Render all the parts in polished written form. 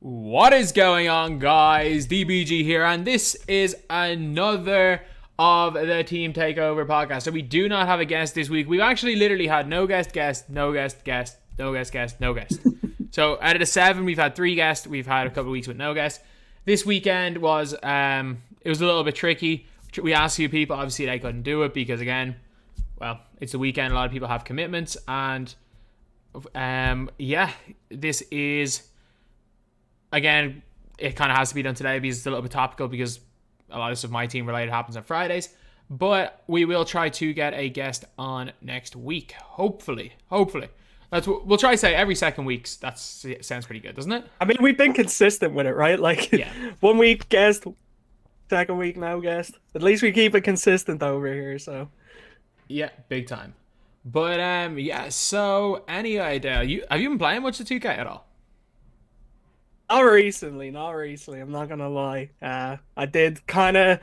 What is going on, guys? DBG here, and this is another of the Team Takeover podcast. So we do not have a guest this week. We've actually literally had no guest. So out of the 7, we've had 3 guests. We've had a couple of weeks with no guests. This weekend was it was a little bit tricky. We asked a few people. Obviously, they couldn't do it because, again, well, it's the weekend. A lot of people have commitments, and this is. Again, it kind of has to be done today because it's a little bit topical because a lot of stuff my team related happens on Fridays. But we will try to get a guest on next week. Hopefully. We'll try to say every second week. That sounds pretty good, doesn't it? I mean, we've been consistent with it, right? Like, yeah. 1 week guest, second week no guest. At least we keep it consistent over here, so. Yeah, big time. But, so any idea? Have you been playing much of 2K at all? Not recently. I'm not gonna lie. I did kind of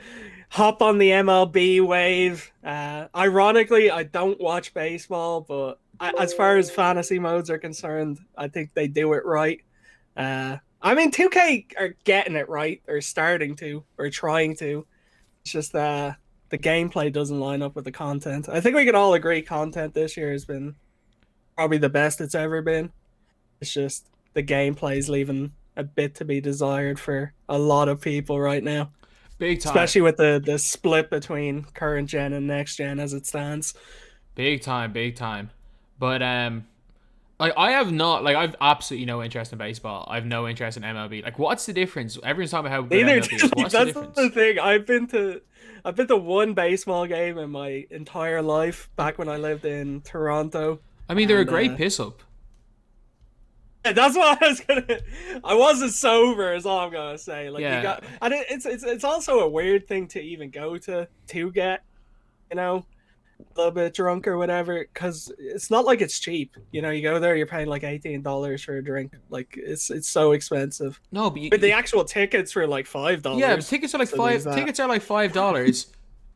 hop on the MLB wave. Ironically, I don't watch baseball, but as far as fantasy modes are concerned, I think they do it right. I mean, 2K are getting it right, or starting to, or trying to. It's just the gameplay doesn't line up with the content. I think we can all agree content this year has been probably the best it's ever been. It's just the gameplay's leaving a bit to be desired for a lot of people right now. Big time. Especially with the split between current gen and next gen as it stands. Big time. But I've absolutely no interest in baseball. I have no interest in MLB. Like, what's the difference? Everyone's talking about how good MLB is. What's the difference? That's the thing. I've been to one baseball game in my entire life back when I lived in Toronto. I mean, they're a great piss up. Yeah, that's what I wasn't sober, is all I'm gonna say. Like, yeah. It's also a weird thing to even go to get, a little bit drunk or whatever, because it's not like it's cheap. You go there, you're paying like $18 for a drink. Like, it's so expensive. No, but the actual tickets were like $5. Yeah, tickets are like Tickets are like $5.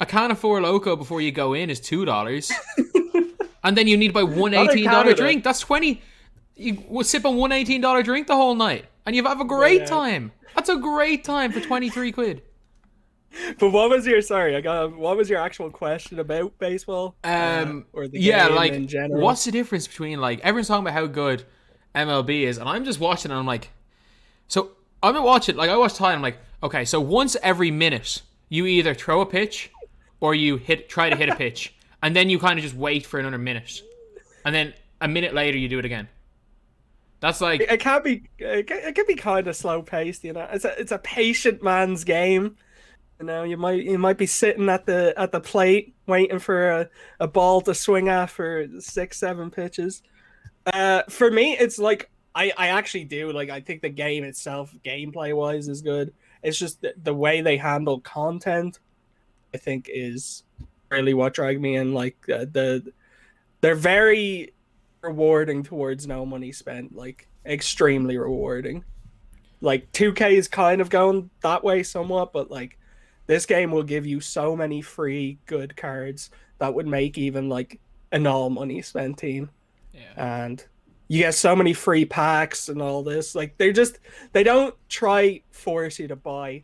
A can of Four Loko before you go in is $2, and then you need to buy one $18 drink. That's 20. You will sip on one $18 drink the whole night, and you have a great time. That's a great time for 23 quid. But what was your actual question about baseball? Or the game in general? What's the difference between, like, everyone's talking about how good MLB is, and I'm just watching and I'm like, so I'm gonna watch it, like, I watch time, I'm like, okay, so once every minute you either throw a pitch or you try to hit a pitch, and then you kind of just wait for another minute, and then a minute later you do it again. That's like, it can be kind of slow paced, It's a patient man's game. You might be sitting at the plate waiting for a ball to swing at for 6-7 pitches. For me, it's like I actually do, like, I think the game itself, gameplay wise, is good. It's just the way they handle content, I think, is really what dragged me in. Like, they're very rewarding towards no money spent, like extremely rewarding. Like, 2K is kind of going that way somewhat, but like, this game will give you so many free good cards that would make even like an all money spent team. Yeah. And you get so many free packs and all this. Like, they don't try force you to buy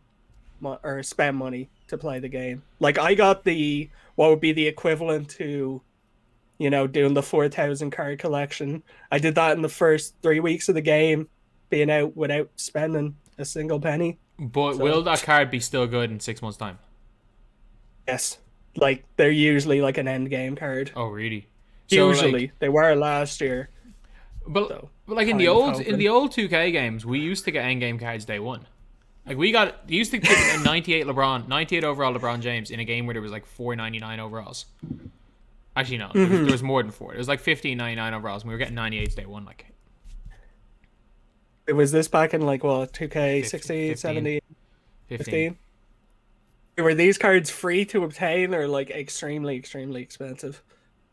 or spend money to play the game. Like, I got what would be the equivalent to doing the 4,000 card collection. I did that in the first 3 weeks of the game, being out without spending a single penny. But will that card be still good in 6 months' time? Yes. Like, they're usually like an end game card. Oh, really? Usually. Like, they were last year. But like in the old 2K games, we used to get end game cards day one. Like, you used to get a 98 overall LeBron James in a game where there was like 499 overalls. Actually, no, there was more than 4. It was like 1599 overalls, and we were getting 98s day one. Like, it was this back in like, what, 2K 16, 17, 15? Were these cards free to obtain, or like extremely expensive?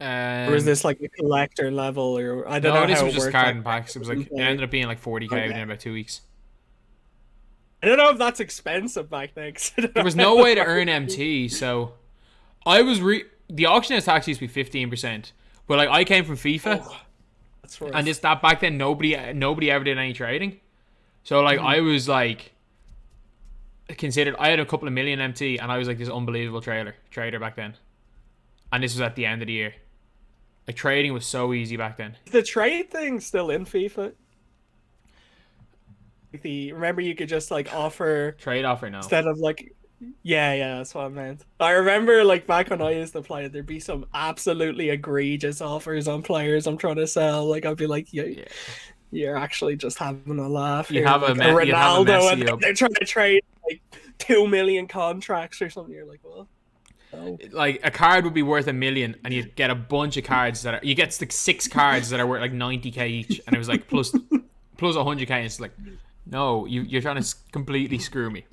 Or was this like a collector level, or I don't know? No, this how was just card and like, packs. It was like, it ended up being like 40k within about 2 weeks. I don't know if that's expensive back then. There was no way to earn MT, so I was the auction house tax used to be 15%, but like, I came from FIFA, that's right. and that back then nobody ever did any trading, So like I was like considered. I had a couple of million MT, and I was like this unbelievable trader back then. And this was at the end of the year. Like trading was so easy back then. Is the trade thing still in FIFA? Remember you could just like offer Trade offer now. instead of like yeah, that's what I meant. I remember like back when I used to play, there'd be some absolutely egregious offers on players I'm trying to sell. Like I'd be like, yeah. You're actually just having a laugh. You here. have like a Ronaldo, and Messi they're trying to trade like 2 million contracts or something. You're like, well, no. Like a card would be worth $1 million, and you get a bunch of cards that are you get like 6 cards that are worth like 90k each, and it was like plus 100k. And it's like, no, you're trying to completely screw me.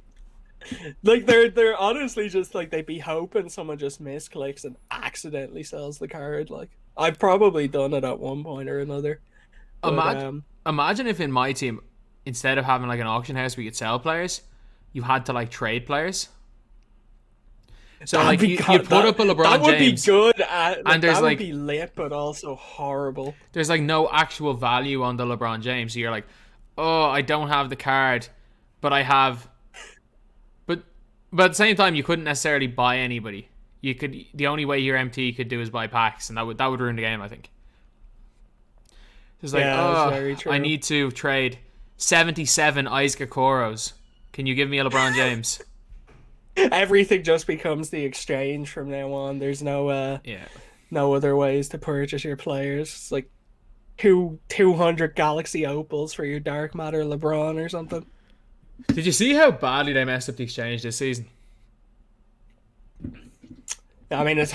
Like they're honestly just like they'd be hoping someone just misclicks and accidentally sells the card. Like I've probably done it at one point or another. But, Imagine if in my team, instead of having like an auction house where you could sell players, you had to like trade players. So like you put up a LeBron James. That would be good. And there's that like would be lit, but also horrible. There's like no actual value on the LeBron James. So you're like, oh, I don't have the card, but I have. But at the same time, you couldn't necessarily buy anybody. You could. The only way your MT could do is buy packs, and that would ruin the game, I think. It's like, I need to trade 77 Isaac Koros. Can you give me a LeBron James? Everything just becomes the exchange from now on. There's no no other ways to purchase your players. It's like 200 Galaxy Opals for your Dark Matter LeBron or something. Did you see how badly they messed up the exchange this season? I mean, it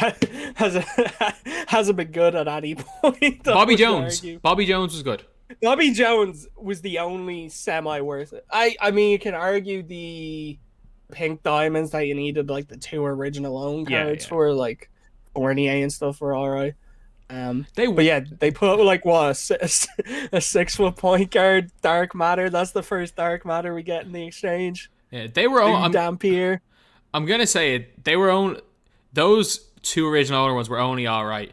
hasn't been good at any point. Bobby Jones was good. Bobby Jones was the only semi worth it. I mean, you can argue the pink diamonds that you needed, like the 2 original own cards for, like Fournier and stuff, were all right. They put like what a 6-foot point guard, Dark Matter. That's the first Dark Matter we get in the exchange. Yeah, they were all Dampier. I'm gonna say it. They were only those 2 original owner ones were only all right.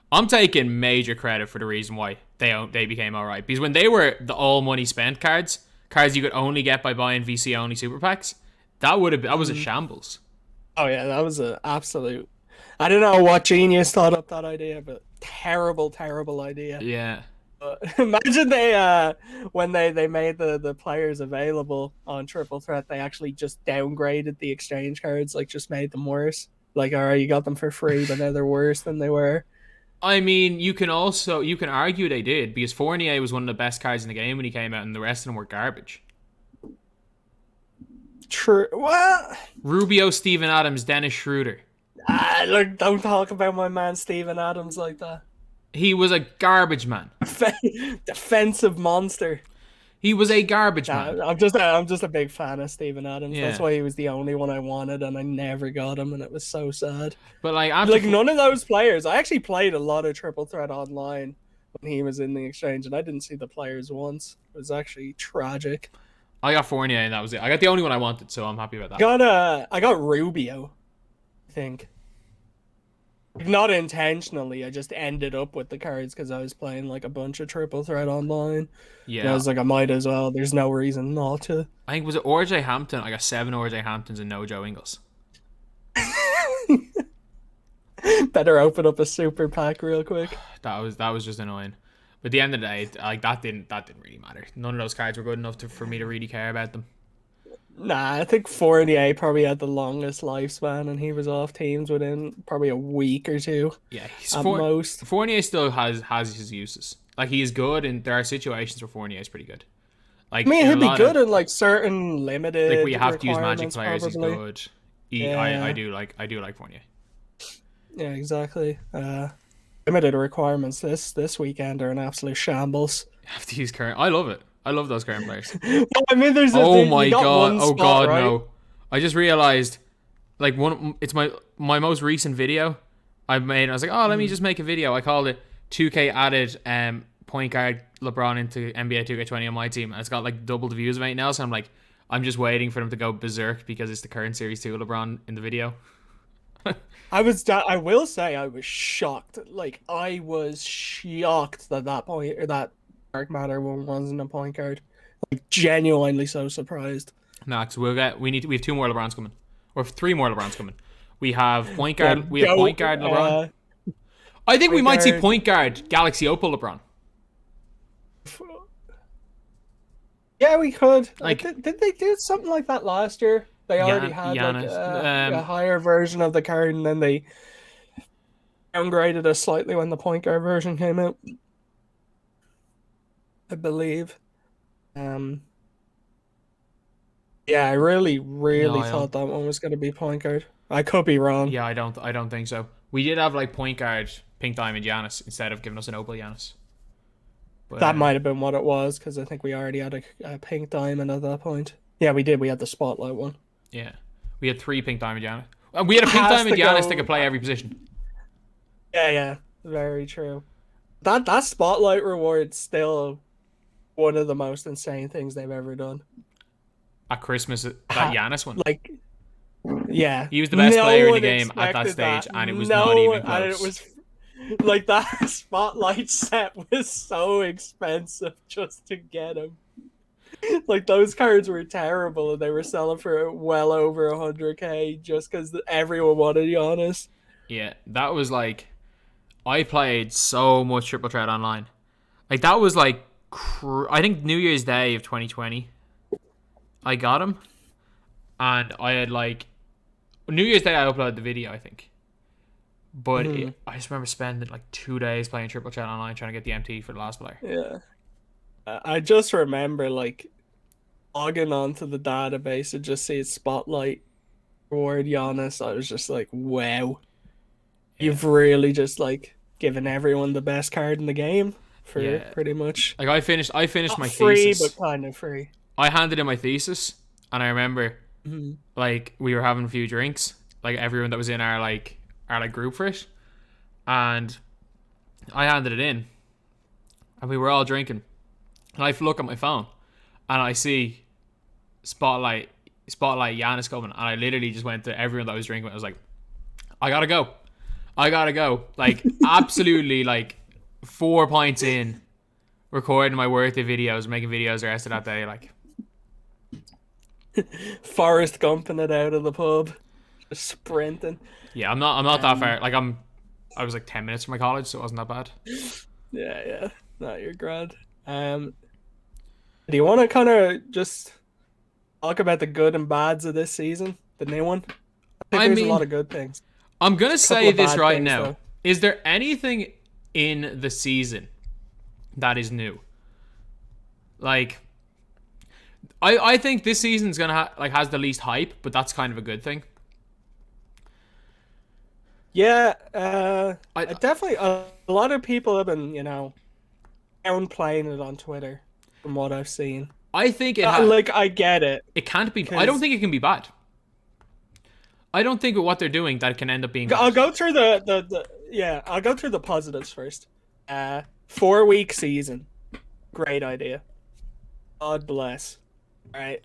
I'm taking major credit for the reason why they became all right, because when they were the all money spent cards you could only get by buying VC only super packs, that was a shambles. Oh yeah, that was an absolute. I don't know what genius thought up that idea, but terrible idea. Yeah. Imagine they when they made the players available on Triple Threat, they actually just downgraded the exchange cards, like just made them worse. Like, all right, you got them for free, but now they're worse than they were. I mean, you can argue they did, because Fournier was one of the best cards in the game when he came out, and the rest of them were garbage. True. Well, Rubio, Steven Adams, Dennis Schroeder. Look, don't talk about my man Steven Adams like that. He was a garbage man. Defensive monster. He was a garbage man. I'm just a big fan of Steven Adams. Yeah. That's why he was the only one I wanted, and I never got him, and it was so sad. But like none of those players. I actually played a lot of Triple Threat online when he was in the exchange, and I didn't see the players once. It was actually tragic. I got Fournier, and that was it. I got the only one I wanted, so I'm happy about that. I got Rubio, I think. Not intentionally, I just ended up with the cards because I was playing like a bunch of Triple Threat online. Yeah. And I was like, I might as well. There's no reason not to. I think, was it RJ Hampton? I got 7 RJ Hamptons and no Joe Ingles. Better open up a super pack real quick. That was just annoying. But at the end of the day, like that didn't really matter. None of those cards were good enough for me to really care about them. Nah, I think Fournier probably had the longest lifespan, and he was off teams within probably a week or 2. Yeah, at most. Fournier still has his uses. Like, he is good, and there are situations where Fournier is pretty good. Like, I mean, he'd be good in like certain limited. Like, where you have to use magic players, probably. He's good. I do like Fournier. Yeah, exactly. Limited requirements this weekend are an absolute shambles. You have to use current. I love it. I love those current players. Well, I mean, there's my god, right? No! I just realized, like, it's my most recent video I've made. I was like, oh, let me just make a video. I called it 2K added point guard LeBron into NBA 2K20 on my team, and it's got like double the views right now. So I'm like, I'm just waiting for them to go berserk because it's the current Series 2 LeBron in the video. I will say I was shocked. Like, I was shocked that point, or that Dark Matter one wasn't a point guard. Genuinely so surprised. Nah, 'cause we have 2 more LeBrons coming, or 3 more LeBrons coming. We have point Yeah, guard. We have go. point guard LeBron. I think we Point might see guard. point guard Galaxy Opal LeBron. Yeah, we could. Like Did they do something like that last year? They already had like Giannis. a higher version of the card, and then they downgraded us slightly when the point guard version came out, I believe. Um, yeah, I really, No, really I don't. thought that one was going to be point guard. I could be wrong. Yeah, I don't. I don't think so. We did have like point guard Pink Diamond Giannis instead of giving us an Opal Giannis. But That might have been what it was because I think we already had a pink diamond at that point. Yeah, we did. We had the spotlight one. yeah, we had 3 Pink Diamond Giannis. We had a Pink Has Diamond to Giannis go. that could play every position. Yeah, yeah, very true. That spotlight reward's still one of the most insane things they've ever done. At Christmas, that Ha- Giannis one. Like, yeah, He was the best player in the one game at that expected stage, and it was No not even one, and it close. was like that spotlight set was so expensive just to get him. Like those cards were terrible, and they were selling for well over 100K just because everyone wanted Giannis. Yeah, that was like I played so much Triple Threat online. Like that was like I think New Year's Day of 2020. I got him, and I had like New Year's Day I uploaded the video, I think. But I just remember spending like 2 days playing Triple Threat online trying to get the MT for the last player. Yeah. I just remember like logging onto the database and just see Spotlight reward Giannis. I was just like, wow, you've really just like given everyone the best card in the game for Yeah. pretty much Like I finished not my free, thesis. but kind of free. I handed in my thesis, and I remember Mm-hmm. like we were having a few drinks, like everyone that was in our group for it, and I handed it in, and we were all drinking, and I look at my phone, and I see spotlight Giannis coming, and I literally just went to everyone that was drinking. I was like, I gotta go, like absolutely like 4 points in, recording my worthy videos, making videos the rest of that day, like. Forrest Gumping it out of the pub, just sprinting. Yeah, I'm not that far. Like I was like 10 minutes from my college, so it wasn't that bad. Yeah, yeah. No, you're grand. Do you want to kind of just talk about the good and bads of this season, the new one? I think there's a lot of good things. I'm gonna Couple say of this bad right things, now. though. Is there anything in the season that is new? Like, I think this season's gonna has the least hype, but that's kind of a good thing. Yeah, I I definitely. A lot of people have been, downplaying it on Twitter, from what I've seen. I think Like, I get it. it can't be. I don't think it can be bad. I don't think with what they're doing that it can end up being. I'll Bad. go through I'll go through the positives first. 4-week season, great idea. God bless. All right,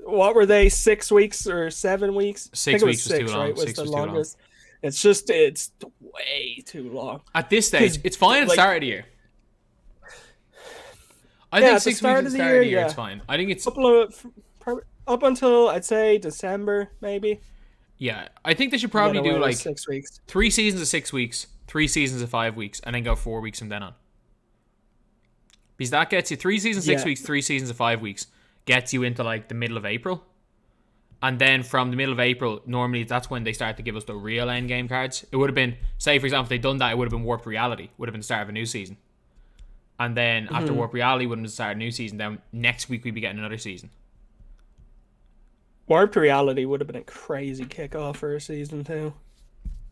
what were they? 6 weeks or 7 weeks? I 6 think it weeks was too long. right? Was 6 the was too long. longest. It's way too long. At this stage, it's fine at the like- start of the year. I Yeah, think at the 6 weeks start at of the the start of the year, year, it's yeah. fine. I think it's Up until I'd say December, maybe. yeah. I think they should Get probably away do with like 6 weeks. 3 seasons of 6 weeks, 3 seasons of 5 weeks, and then go 4 weeks from then on. Because that gets you 3 seasons, 6 Yeah. weeks, 3 seasons of 5 weeks, gets you into like the middle of April. And then from the middle of April, normally that's when they start to give us the real end game cards. It would have been, say for example, if they'd done that, it would have been Warped Reality, would have been the start of a new season. And then after Warped Reality would have been the start of a new season, then next week we'd be getting another season. Warped Reality would have been a crazy kickoff for a season 2.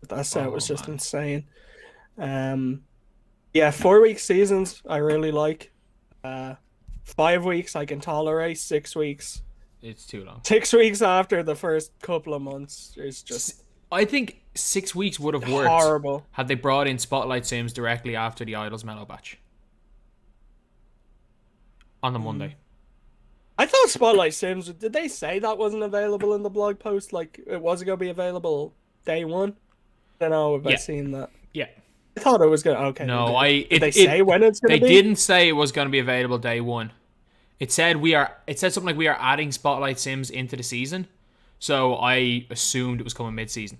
That set was just man. insane. Yeah, 4-week seasons I really like. 5 weeks I can tolerate. 6 weeks. It's too long. 6 weeks after the first couple of months is just I think 6 weeks would have worked horrible. had they brought in Spotlight Sims directly after the Idols Mellow batch. On the Monday. I thought Spotlight Sims, did they say that wasn't available in the blog post? Like, it wasn't going to be available day one? I don't know if Yeah. I've seen that. Yeah. I thought it was going to, okay. No, Did they say when it's going They to be? didn't say it was going to be available day one. It said something like we are adding Spotlight Sims into the season. So I assumed it was coming mid-season.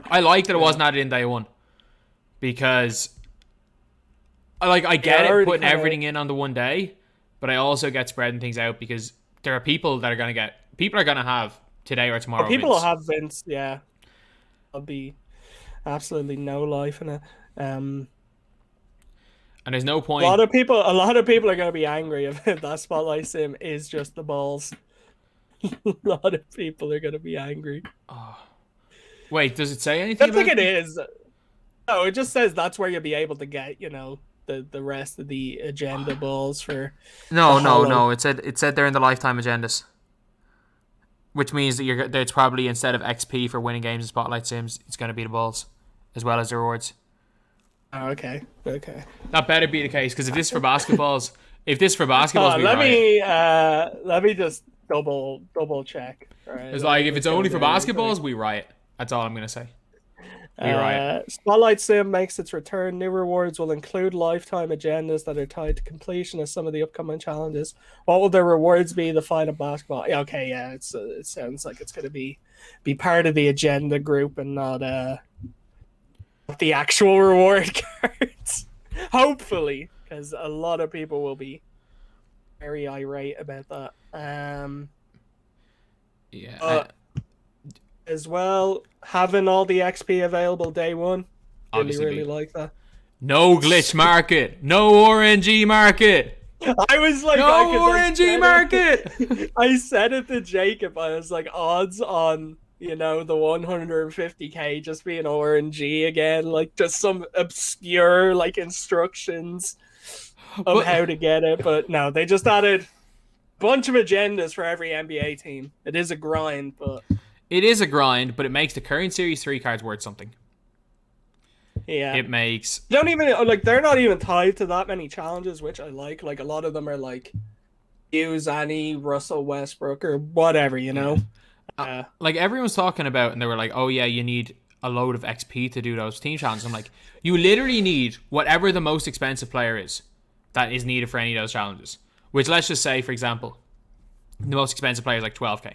I like that it wasn't added in day one because I get it putting everything in on the one day, but I also get spreading things out because there are people that are gonna have today or tomorrow. People will have Vince, yeah. There'll be absolutely no life in it. And there's no point. A lot of people are gonna be angry if that Spotlight Sim is just the balls. A lot of people are gonna be angry. Oh. Wait, does it say anything? I think it is. No, it just says that's where you'll be able to get, the rest of the agenda balls for. No. It said they're in the lifetime agendas, which means that it's probably instead of XP for winning games in Spotlight Sims, it's going to be the balls as well as the rewards. Oh, okay. That better be the case because if this is for basketballs, let me just double check. Right, it's like if it's only for basketballs, we riot. That's all I'm gonna say. We riot. Spotlight Sim makes its return. New rewards will include lifetime agendas that are tied to completion of some of the upcoming challenges. What will the rewards be? The fight of basketball. Yeah, okay, yeah. It sounds like it's gonna be part of the agenda group and not the actual reward cards. Hopefully, because a lot of people will be very irate about that. As well, having all the XP available day one. Really like that. No glitch market. No RNG market. I was like, no RNG market. I said it to Jacob. I was like, odds on the 150k just being RNG again, like just some obscure instructions of how to get it. But no, they just added a bunch of agendas for every NBA team. It is a grind, but it makes the current Series 3 cards worth something. Yeah. It makes... Don't even, they're not even tied to that many challenges, which I like. Like, a lot of them are use any Russell Westbrook or whatever, everyone's talking about, and they were like, oh yeah, you need a load of XP to do those team challenges. I'm like, you literally need whatever the most expensive player is that is needed for any of those challenges. Which, let's just say, for example, the most expensive player is 12k.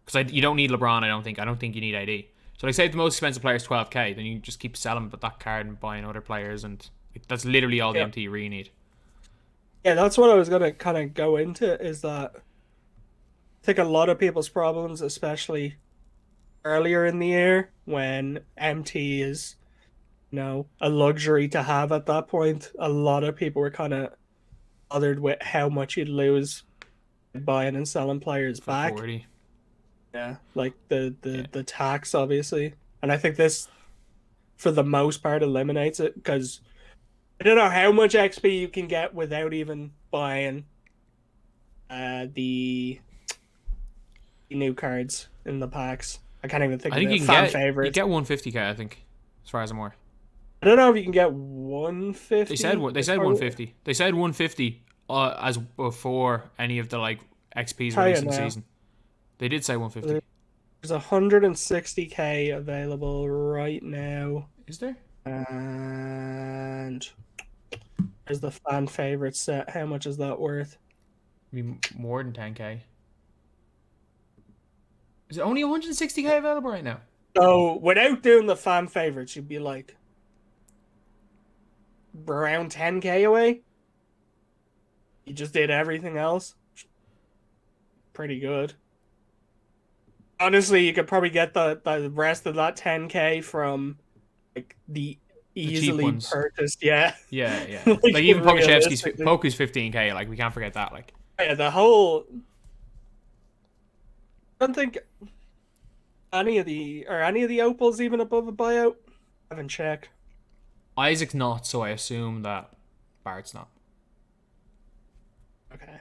Because you don't need LeBron, I don't think you need AD. So say if the most expensive player is 12k, then you just keep selling that card and buying other players, and that's literally all the MT you really need. Yeah, that's what I was going to kind of go into, is that I think a lot of people's problems, especially earlier in the year, when MT is, a luxury to have at that point, a lot of people were kind of bothered with how much you'd lose buying and selling players back. 40. Yeah, the tax, obviously. And I think this, for the most part, eliminates it, because I don't know how much XP you can get without even buying the new cards in the packs. I can't even think of the fan favorites. You get 150k, I think, as far as I'm aware. I don't know if you can get 150. They said 150. They said 150 as before any of the XPs released in the season. They did say 150. There's 160k available right now. Is there? And there's the fan favorite set. How much is that worth? More than 10k. Is it only 160k available right now? So without doing the fan favorites, you'd be around 10k away. You just did everything else. Pretty good. Honestly, you could probably get the rest of that 10k from the easily purchased. Yeah. Yeah. Even Poku's 15k. We can't forget that. Yeah, the whole. I don't think any of the opals even above a buyout. I haven't checked. Isaac's not, so I assume that Bart's not. Okay.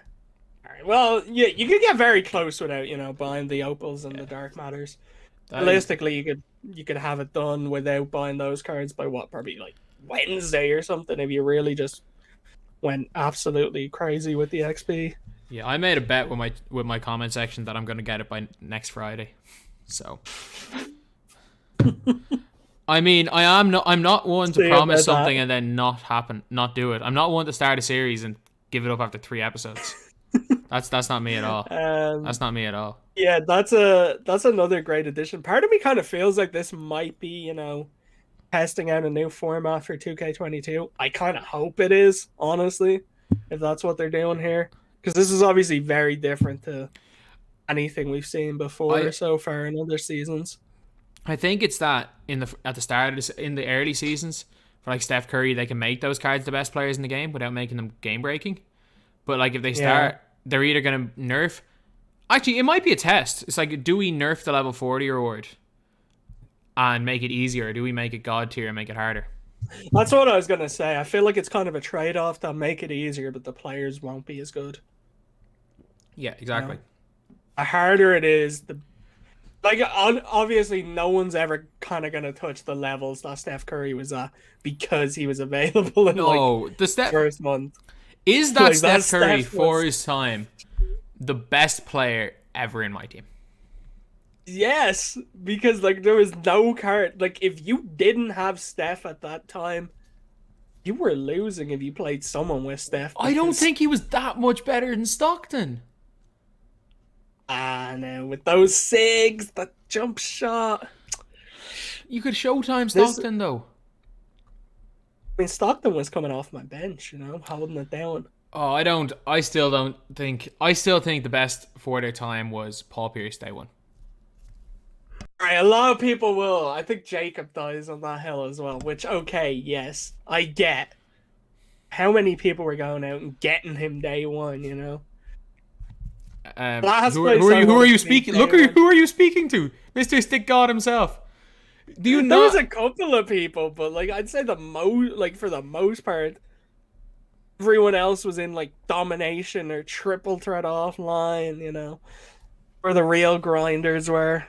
Alright. Well, yeah, you could get very close without, buying the opals and the dark matters. Realistically, you could have it done without buying those cards by probably Wednesday or something, if you really just went absolutely crazy with the XP. Yeah, I made a bet with my comment section that I'm gonna get it by next Friday. So I mean, I'm not one to promise something and then not do it. I'm not one to start a series and give it up after 3 episodes. That's not me at all. Um, That's not me at all. yeah, that's another great addition. Part of me kind of feels like this might be, testing out a new format for 2K22. I kind of hope it is, honestly, if that's what they're doing here, because this is obviously very different to anything we've seen before I so far in other seasons. I think it's that at the start of in the early seasons for like Steph Curry, they can make those cards the best players in the game without making them game breaking. But like if they Yeah. start, they're either gonna nerf. Actually, it might be a test. It's like, do we nerf the level 40 reward and make it easier, or do we make it god tier and make it harder? That's what I was gonna say. I feel like it's kind of a trade-off that make it easier, but the players won't be as good. Yeah, You know? exactly. The harder it is, the like obviously no one's ever kind of gonna touch the levels that Steph Curry was at because he was available in like No, the Steph first month. is that Like Steph Curry Steph for was, his time the best player ever in my team. yes, because like there was no card. Like if you didn't have Steph at that time, you were losing if you played someone with Steph. I don't Because think he was that much better than Stockton. no, with those sigs, that jump shot. You could Showtime This Stockton though. I mean, Stockton was coming off my bench, holding it down. Oh, I don't. I still don't think. I still think the best for their time was Paul Pierce day one. All right, a lot of people will. I think Jacob dies on that hill as well. Which, okay, yes, I get. How many people were going out and getting him day one? Last Who, place who are I you? Who are wanted you to be speaking? day Look, one. who are you speaking to, Mister Stick God himself? Do you There was not? a couple of people, but like I'd say for the most part, everyone else was in like domination or triple threat offline. Where the real grinders were.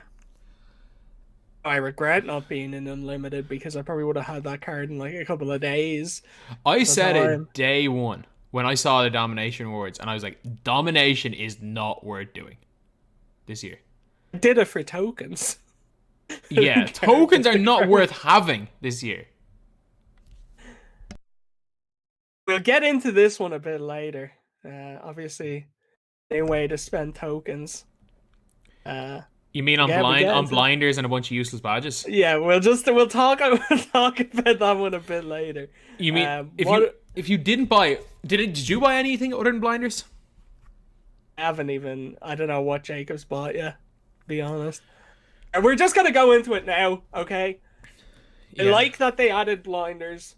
I regret not being in unlimited because I probably would have had that card in like a couple of days I at the said time. it day one when I saw the domination awards, and I was like, domination is not worth doing this year. I did it for tokens. Yeah, tokens are not worth having this year. We'll get into this one a bit later. Obviously, a way to spend tokens. You mean Yeah, we get on into it. blinders and a bunch of useless badges? Yeah, we'll talk we'll talk about that one a bit later. You mean What if you didn't buy did you buy anything other than blinders? I haven't even I don't know what Jacob's bought yet, to be honest. And we're just gonna go into it now, okay? I Yeah. like that they added blinders.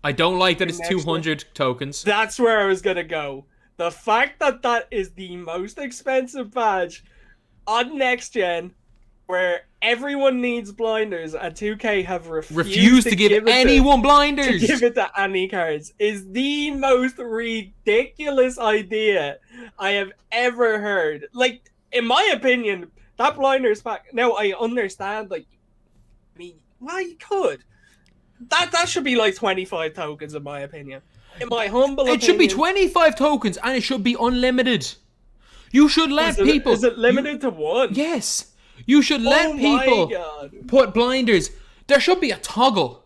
I don't like that it's Next one. 200 tokens. That's where I was gonna go. The fact that that is the most expensive badge on next gen, where everyone needs blinders, and 2K have Refuse to give it anyone to blinders. give it to any cards, is the most ridiculous idea I have ever heard. Like, in my opinion, that blinders pack. Now I understand. Like, I mean, well, you could. That should be like 25 tokens, in my opinion. In my humble It should be opinion. 25 tokens and it should be unlimited. You should let people. Is it limited to one? Yes. You should let Oh my people God. put blinders. There should be a toggle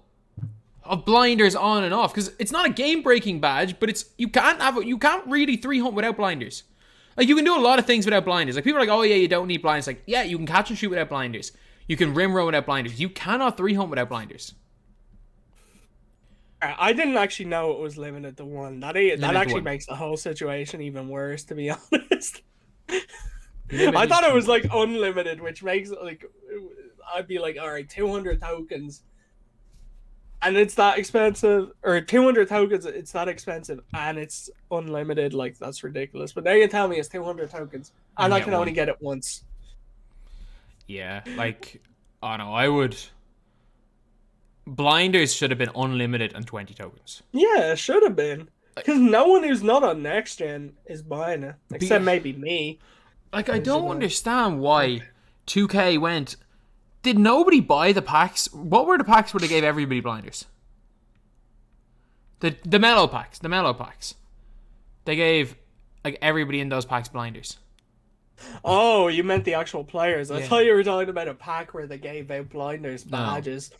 of blinders on and off because it's not a game-breaking badge, but you can't really 3-hunt without blinders. Like you can do a lot of things without blinders. Like people are like, oh yeah, you don't need blinders. Like yeah, you can catch and shoot without blinders. You can rim row without blinders. You cannot 3-hunt without blinders. I didn't actually know it was limited to one. That actually one. makes the whole situation even worse, to be honest. Limited I thought it to was one. like unlimited, which makes it like I'd be like, all right, 200 tokens, and it's that expensive, or 200 tokens, it's that expensive, and it's unlimited. Like that's ridiculous. But now you tell me it's 200 tokens, and I get can only one. get it once. Yeah, like I don't know. I would. Blinders should have been unlimited and 20 tokens. Yeah, it should have been. Because no one who's not on next gen is buying it, except maybe me. Like I don't understand why 2K went. Did nobody buy the packs? What were the packs where they gave everybody blinders? The mellow packs. The mellow packs. They gave like everybody in those packs blinders. Oh, you meant the actual players. I Yeah. thought you were talking about a pack where they gave out blinders No. badges.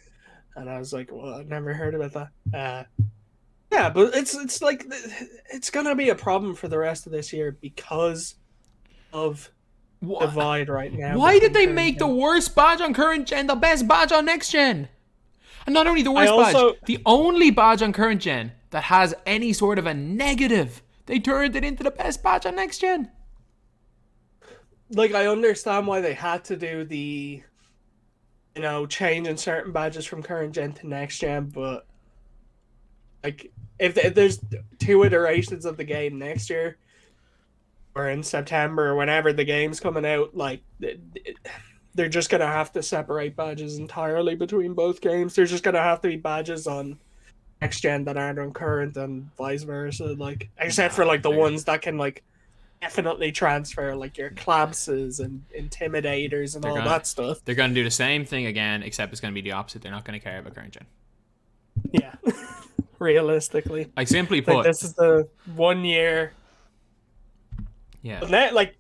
And I was like, well, I've never heard about that. Yeah, but it's like it's gonna be a problem for the rest of this year because of What? divide right now Why did between they current make the gen. worst badge on current gen the best badge on next gen? And not only the I worst badge, also the only badge on current gen that has any sort of a negative. They turned it into the best badge on next gen. like I understand why they had to do the changing certain badges from current gen to next gen, but like if there's two iterations of the game next year or in September or whenever the game's coming out, like they're just gonna have to separate badges entirely between both games. There's just gonna have to be badges on next gen that aren't on current and vice versa. Like except for Nah, like the ones that can like definitely transfer, like your collapses and intimidators and they're all gonna that stuff. they're gonna do the same thing again, except it's gonna be the opposite. They're not gonna care about current gen. Yeah, realistically, Like simply like put, this is the 1 year. yeah, But that, like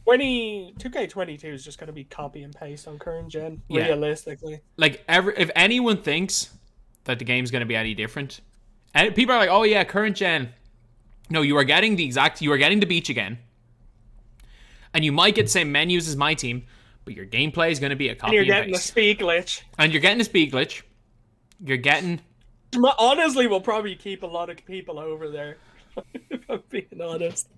2K22 is just gonna be copy and paste on current gen. yeah. Realistically, Like if anyone thinks that the game's gonna be any different, and people are like, oh yeah, current gen. No, you are getting the beach again, and you might get the same menus as my team, but your gameplay is gonna be a and copy you're and getting the paste. speed glitch. And you're getting the speed glitch. You're getting Honestly, we'll probably keep a lot of people over there. If I'm being honest,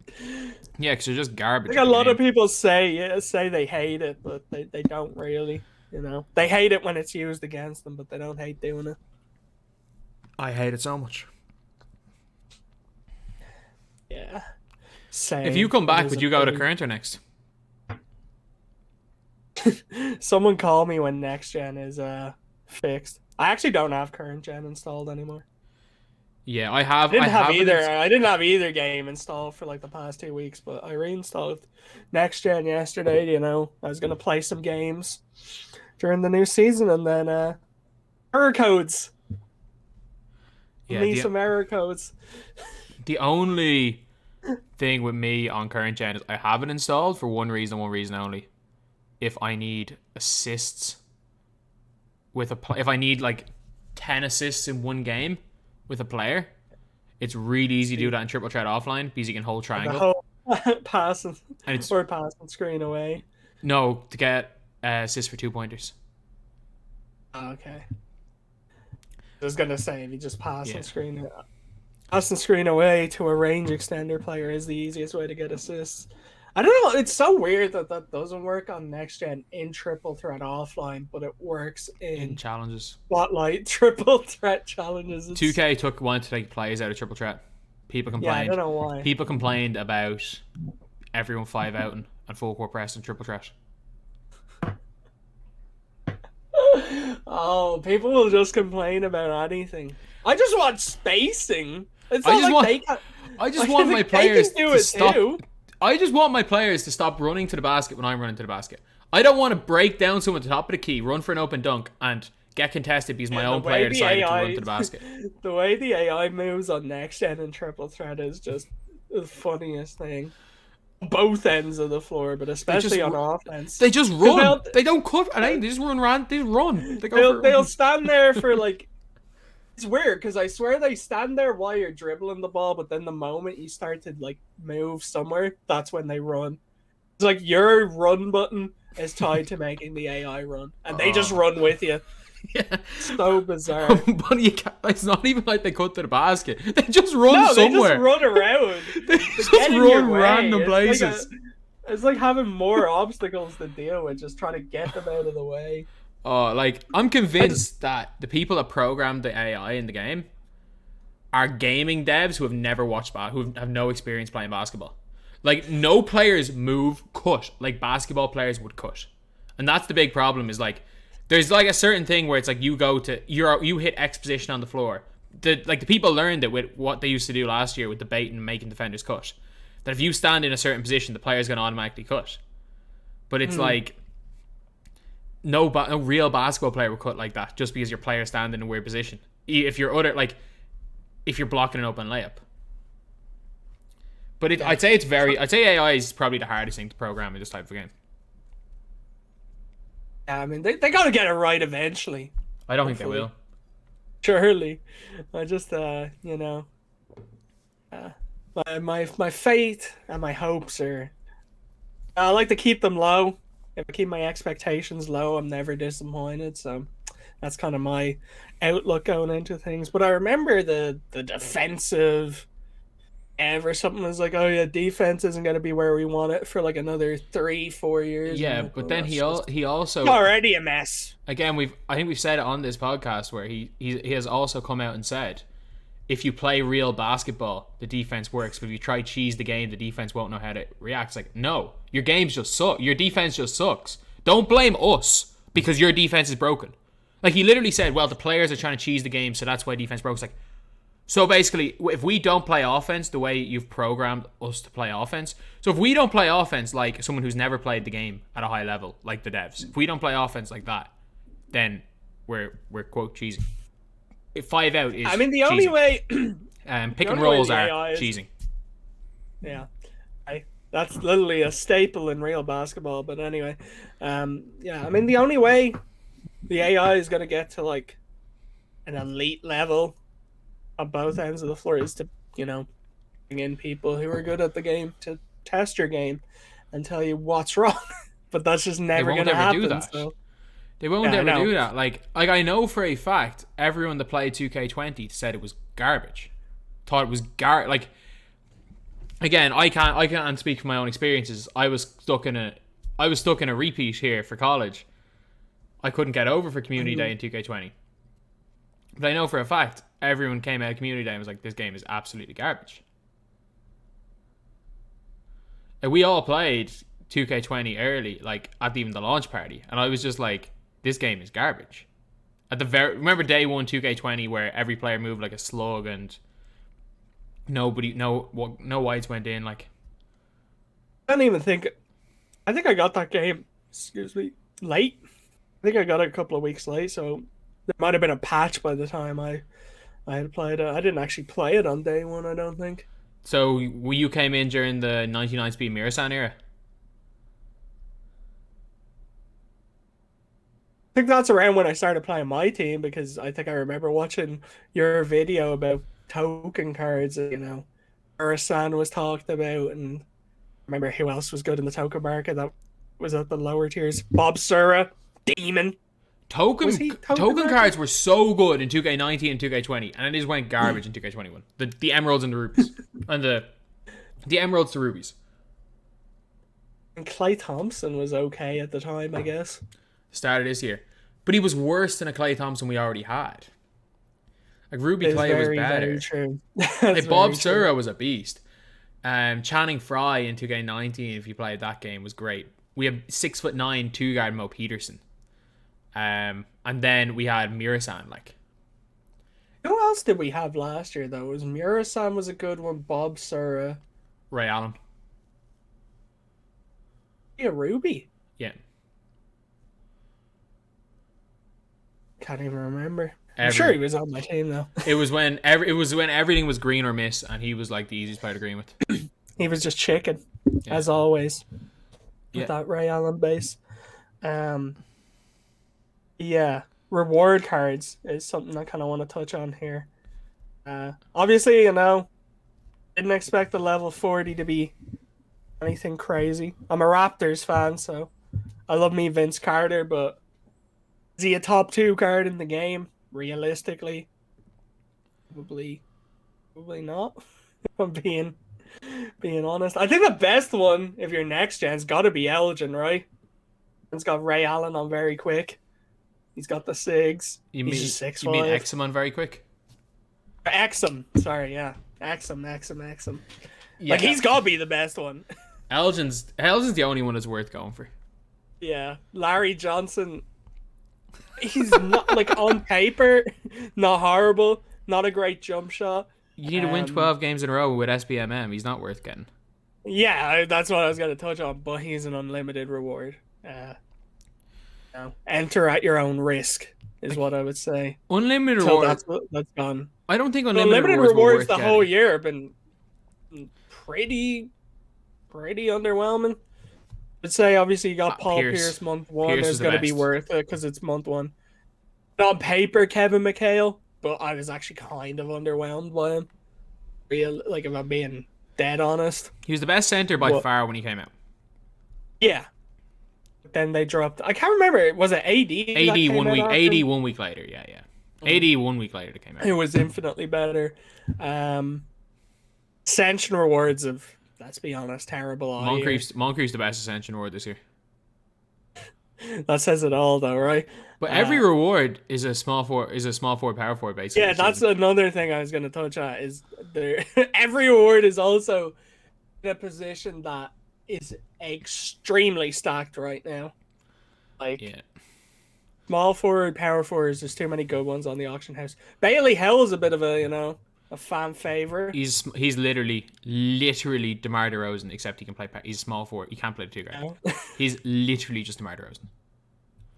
yeah, because you're just garbage. like At a the lot of game. people say they hate it, but they don't really. They hate it when it's used against them, but they don't hate doing it. I hate it so much. Yeah. Same. If you come back, It is would a you go to pain. current or next? Someone call me when next gen is fixed. I actually don't have current gen installed anymore. Yeah, I have. Didn't I have haven't. either. I didn't have either game installed for like the past 2 weeks, but I reinstalled next gen yesterday. I was gonna play some games during the new season, and then error codes. Yeah, Me some error codes. the only thing with me on current gen is I have it installed for one reason only. If I need assists if I need like 10 assists in one game with a player, it's really easy to do that in triple threat offline because you can hold The triangle. whole passing And it's or passing screen away. no to get assists for 2 pointers. Oh, okay. I was gonna say if you just Yeah. pass the screen away to a range extender player is the easiest way to get assists. I don't know. It's so weird that that doesn't work on next gen in triple threat offline, but it works In in challenges. spotlight triple threat challenges. 2K wanted to take plays out of triple threat. People Yeah, I complained. don't know why. People complained about everyone 5 out and full court press and triple threat. Oh, people will just complain about anything. I just want spacing. It's I not just like want- they can. I just Like, want my they can players do to it stop. too. I just want my players to stop running to the basket when I'm running to the basket. I don't want to break down someone at the top of the key, run for an open dunk, and get contested because my Yeah, own the way player the decided to AI run to the basket. The way the AI moves on next gen and triple threat is just the funniest thing. Both ends of the floor, but especially on offense. They just 'Cause run. They don't cut. They just run. They just run. They go they'll for. stand there for like. It's weird because I swear they stand there while you're dribbling the ball, but then the moment you start to like move somewhere, that's when they run. It's like your run button is tied to making the AI run, and they just run with you. Yeah. So bizarre. But you can't, it's not even like they cut to the basket. They just run No, they somewhere. just run around. They just run random places. It's like having more obstacles to deal with, just trying to get them out of the way. Oh, like I'm convinced that the people that programmed the AI in the game are gaming devs who have never watched who have no experience playing basketball. Like no players move cut like basketball players would cut, and that's the big problem. Is like there's like a certain thing where it's like you hit X position on the floor. The people learned it with what they used to do last year with the bait and making defenders cut. That if you stand in a certain position, the player's going to automatically cut. But it's like no real basketball player would cut like that just because your player standing in a weird position. If you're if you're blocking an open layup. But I'd say AI is probably the hardest thing to program in this type of game. Yeah, I mean, they got to get it right eventually. I don't think they Hopefully. will. Surely. I just, you know, Uh, my faith and my hopes are. I like to keep them low. If I keep my expectations low, I'm never disappointed. So that's kind of my outlook going into things. But I remember the defensive ever something was like, oh yeah, defense isn't going to be where we want it for like another 3 4 years. And I'm Yeah, like, but well, then that's just he it's also, already a mess. again, I think we've said it on this podcast where he has also come out and said, if you play real basketball, the defense works. But if you try cheese the game, the defense won't know how to react. It's like, no, your games just suck. Your defense just sucks. Don't blame us because your defense is broken. Like he literally said, well, the players are trying to cheese the game, so that's why defense broke. It's like, so basically, if we don't play offense the way you've programmed us to play offense, so if we don't play offense like someone who's never played the game at a high level, like the devs, if we don't play offense like that, then we're quote cheesing. 5 out is. I mean, the only cheesing. way. Pick and only way rolls the are AI is- cheesing. Yeah, that's literally a staple in real basketball. But anyway, yeah, I mean, the only way the AI is going to get to like an elite level on both ends of the floor is to, bring in people who are good at the game to test your game and tell you what's wrong. But that's just never going to happen. Do that. So. They won't Yeah, ever do that. Like I know for a fact, everyone that played 2K20 said it was garbage. Thought it was like. Again, I can't speak from my own experiences. I was stuck in a repeat here for college. I couldn't get over for community day in 2K20. But I know for a fact everyone came out of community day and was like, this game is absolutely garbage. And we all played 2K20 early, like at even the launch party, and I was just like, this game is garbage. Remember day one 2K20 where every player moved like a slug and no whites went in. Like, I don't even think. I think I got that game. Excuse me, late. I think I got it a couple of weeks late, so there might have been a patch by the time I had played it. I didn't actually play it on day one. I don't think. So you came in during the 99 speed Mirasan era. I think that's around when I started playing MyTEAM because I think I remember watching your video about token cards. Mirasan was talked about, and I remember who else was good in the token market that was at the lower tiers. Bob Sura, Demon. Token cards were so good in 2K19 and 2K20, and it just went garbage in 2K21. The emeralds and the rubies. And the emeralds to rubies. And Klay Thompson was okay at the time, I guess. Started this year. But he was worse than a Klay Thompson we already had. Like Ruby Clay was better. Very true. Like Bob Sura was a beast. Channing Frye in 2K19, if you played that game, was great. We have 6'9" 2-guard Mo Peterson. And then we had Mirasan. Like, who else did we have last year though? Was Mirasan was a good one. Bob Sura, Ray Allen. Yeah, Ruby. Yeah. Can't even remember. I'm sure he was on my team though. It was when everything was green or miss, and he was like the easiest player to green with. He was just chicken, as always. Yeah. With that Ray Allen base. Yeah, reward cards is something I kind of want to touch on here. Obviously, didn't expect the level 40 to be anything crazy. I'm a Raptors fan, so I love me Vince Carter, but is he a top 2 card in the game? Realistically, probably not. If I'm being honest, I think the best one, if you're next gen's got to be Elgin, right? It's got Ray Allen on very quick. He's got the SIGs. You mean Exum on very quick? Exum, sorry, yeah, Exum. Yeah. Like he's got to be the best one. Elgin's the only one that's worth going for. Yeah, Larry Johnson. He's not like on paper, not horrible, not a great jump shot. You need to win 12 games in a row with SBMM. He's not worth getting. Yeah, that's what I was going to touch on, but he's an unlimited reward. Enter at your own risk is what I would say. Unlimited rewards. That's gone. I don't think unlimited rewards the whole year have been pretty underwhelming. I'd say obviously you got Paul Pierce month 1. There's going to be worth it because it's month 1. On paper, Kevin McHale, but I was actually kind of underwhelmed by him. real, like if I'm being dead honest. He was the best center by What? far when he came out. Yeah. But then they dropped. I can't remember. Was it AD that AD came one out week. after AD him? 1 week later. Yeah, yeah. AD 1 week later to came out. It was infinitely better. Um, Ascension rewards of, let's be honest, terrible all year. Moncrief's the best ascension reward this year. That says it all, though, right? But every reward is a small forward, power forward basically. Yeah, this that's season. another thing I was going to touch on. Is there every award is also in a position that is extremely stacked right now. Like Yeah. small forward, power forwards. There's too many good ones on the auction house. Bailey Hell is a bit of a fan favorite. He's literally DeMar DeRozan, except he can play. He's a small forward. He can't play the two guard. Yeah. He's literally just DeMar DeRozan.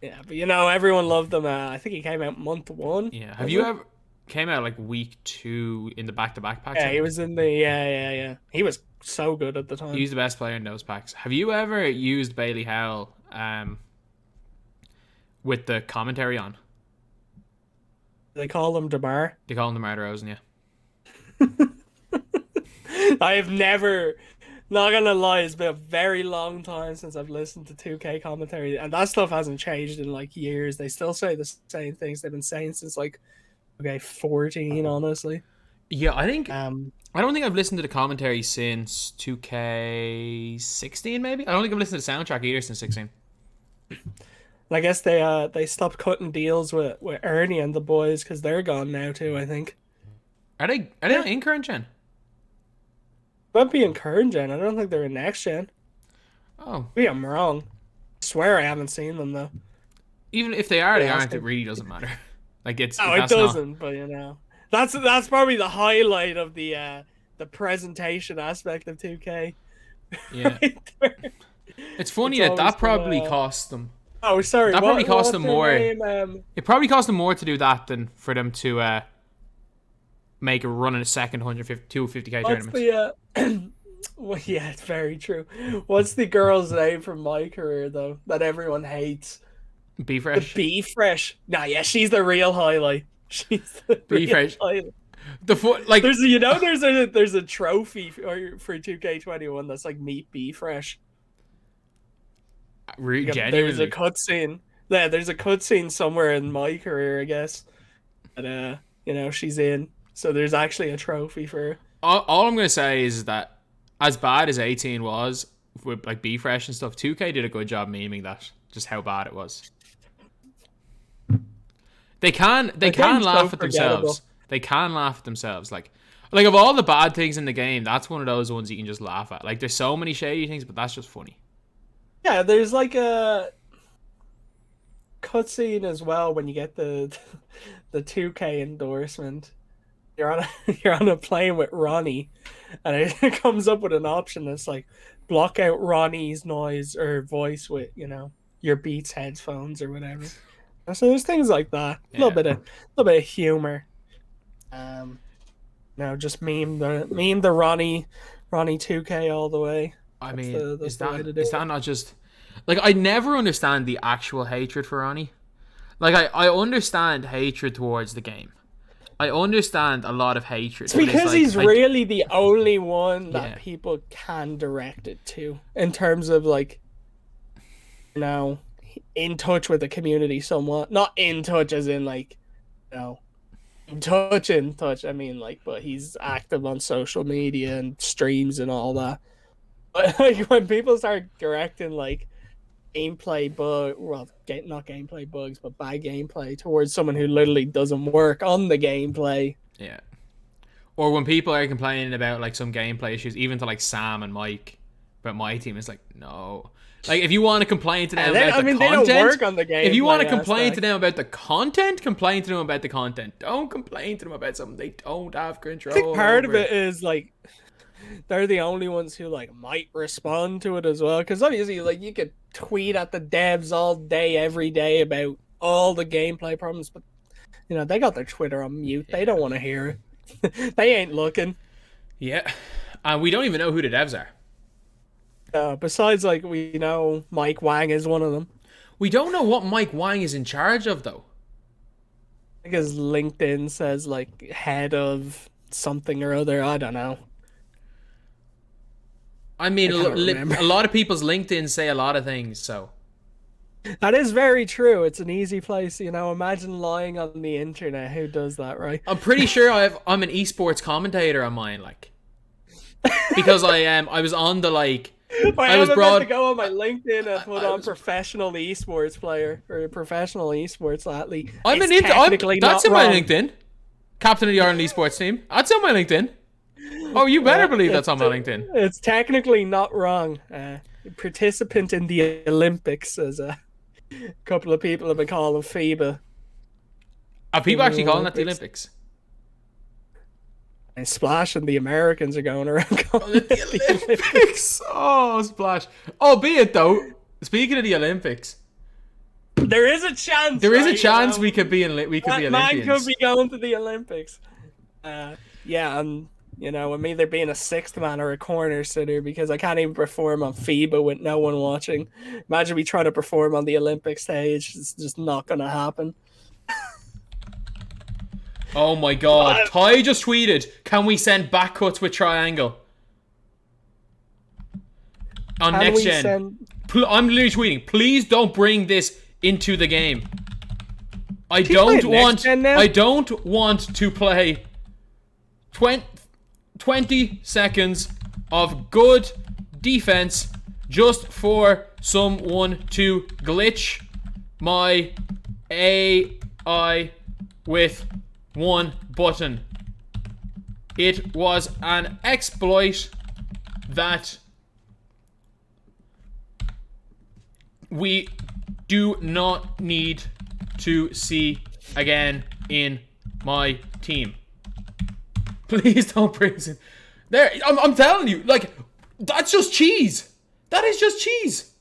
Yeah, but everyone loved him. I think he came out month 1. Yeah. Have you ever came out like week 2 in the back-to-back packs? Yeah, he was in the yeah. He was so good at the time. He was the best player in those packs. Have you ever used Bailey Howell with the commentary on? They call him DeMar. They call him DeMar DeRozan, yeah. I have never, not gonna lie, it's been a very long time since I've listened to 2K commentary, and that stuff hasn't changed in like years. They still say the same things they've been saying since like 14, honestly. Yeah, I think I don't think I've listened to the commentary since 2K16 maybe. I don't think I've listened to the soundtrack either since 16. I guess they stopped cutting deals with Ernie and the boys because they're gone now too, I think. Are they not in current gen? Might be in current gen. I don't think they're in next gen. Oh. Maybe I'm wrong. I swear I haven't seen them though. Even if they are, they Yeah, aren't. It really doesn't matter. Like it's No, it that's not- doesn't, but that's probably the highlight of the presentation aspect of 2K. Yeah. Right there. It's funny It's that always probably been, cost them. Oh, sorry. That probably cost them their more. name? It probably cost them more to do that than for them to make a run in a second 250k What's tournament. the well, yeah, it's very true. What's the girl's name from my career though that everyone hates? Be The fresh. Be Fresh. Nah, yeah, she's the real highlight. She's the Be real Fresh. highlight. The foot like There's a trophy for 2K21 that's like Meet Be Fresh. There's genuinely. a cutscene. Yeah, there's a cutscene somewhere in my career, I guess. And she's in. So there's actually a trophy for her. All I'm gonna say is that as bad as 18 was with like Be Fresh and stuff, 2K did a good job memeing that. Just how bad it was. They can laugh at themselves. They can laugh at themselves. Like of all the bad things in the game, that's one of those ones you can just laugh at. Like there's so many shady things, but that's just funny. Yeah, there's like a cutscene as well when you get the 2K endorsement. You're on a plane with Ronnie, and it comes up with an option that's like block out Ronnie's noise or voice with your Beats headphones or whatever. So there's things like that. A little bit of humor. Just meme the Ronnie 2K all the way. I That's mean, the way to do is it. that not just like I never understand the actual hatred for Ronnie. Like I understand hatred towards the game. I understand a lot of hatred. It's because he's really the only one that people can direct it to in terms of like, in touch with the community somewhat. Not in touch as in like, in touch. I mean like, but he's active on social media and streams and all that. But like when people start directing like gameplay not gameplay bugs, but bad gameplay towards someone who literally doesn't work on the gameplay. Yeah. Or when people are complaining about like some gameplay issues, even to like Sam and Mike about my team, it's like no. Like if you want to complain to them about the content, they don't work on the game. If you want to complain to them about the content, complain to them about the content. Don't complain to them about something they don't have control. I think part of it is like they're the only ones who like might respond to it as well, because obviously like you could tweet at the devs all day every day about all the gameplay problems, but they got their Twitter on mute. They don't want to hear it. They ain't looking. Yeah, we don't even know who the devs are. Besides, like, we know Mike Wang is one of them. We don't know what Mike Wang is in charge of though. I think his LinkedIn says like head of something or other. I don't know. I mean, I can't remember. a lot of people's LinkedIn say a lot of things, so. That is very true. It's an easy place, you know. Imagine lying on the internet. Who does that, right? I'm pretty sure I'm an esports commentator on mine, like. Because I was on the, like. I was was broad. to go on my LinkedIn and put on professional esports player or professional esports athlete. I'm It's an technically that's not in my wrong. LinkedIn. Captain of the Ireland esports team. That's on my LinkedIn. Oh, you better believe that's on my LinkedIn. It's technically not wrong. Participant in the Olympics, as a couple of people have been calling FIBA. Are people actually calling that the Olympics. Olympics? And Splash and the Americans are going around calling it The Olympics. Oh, Splash. Albeit though, speaking of the Olympics, there is a chance. there is a right, chance you know? we could be Man Olympians. could be going to the Olympics. Yeah, and you know, I'm either being a sixth man or a corner sitter because I can't even perform on FIBA with no one watching. Imagine me trying to perform on the Olympic stage. It's just not going to happen. Oh my god. Ty just tweeted, can we send back cuts with triangle? On Can next we gen. send- I'm literally tweeting, please don't bring this into the game. I playing don't next want gen now? I don't want to play 20 seconds of good defense just for someone to glitch my AI with one button. It was an exploit that we do not need to see again in my team. Please don't bring this in. There, I'm telling you, like, that's just cheese. That is just cheese.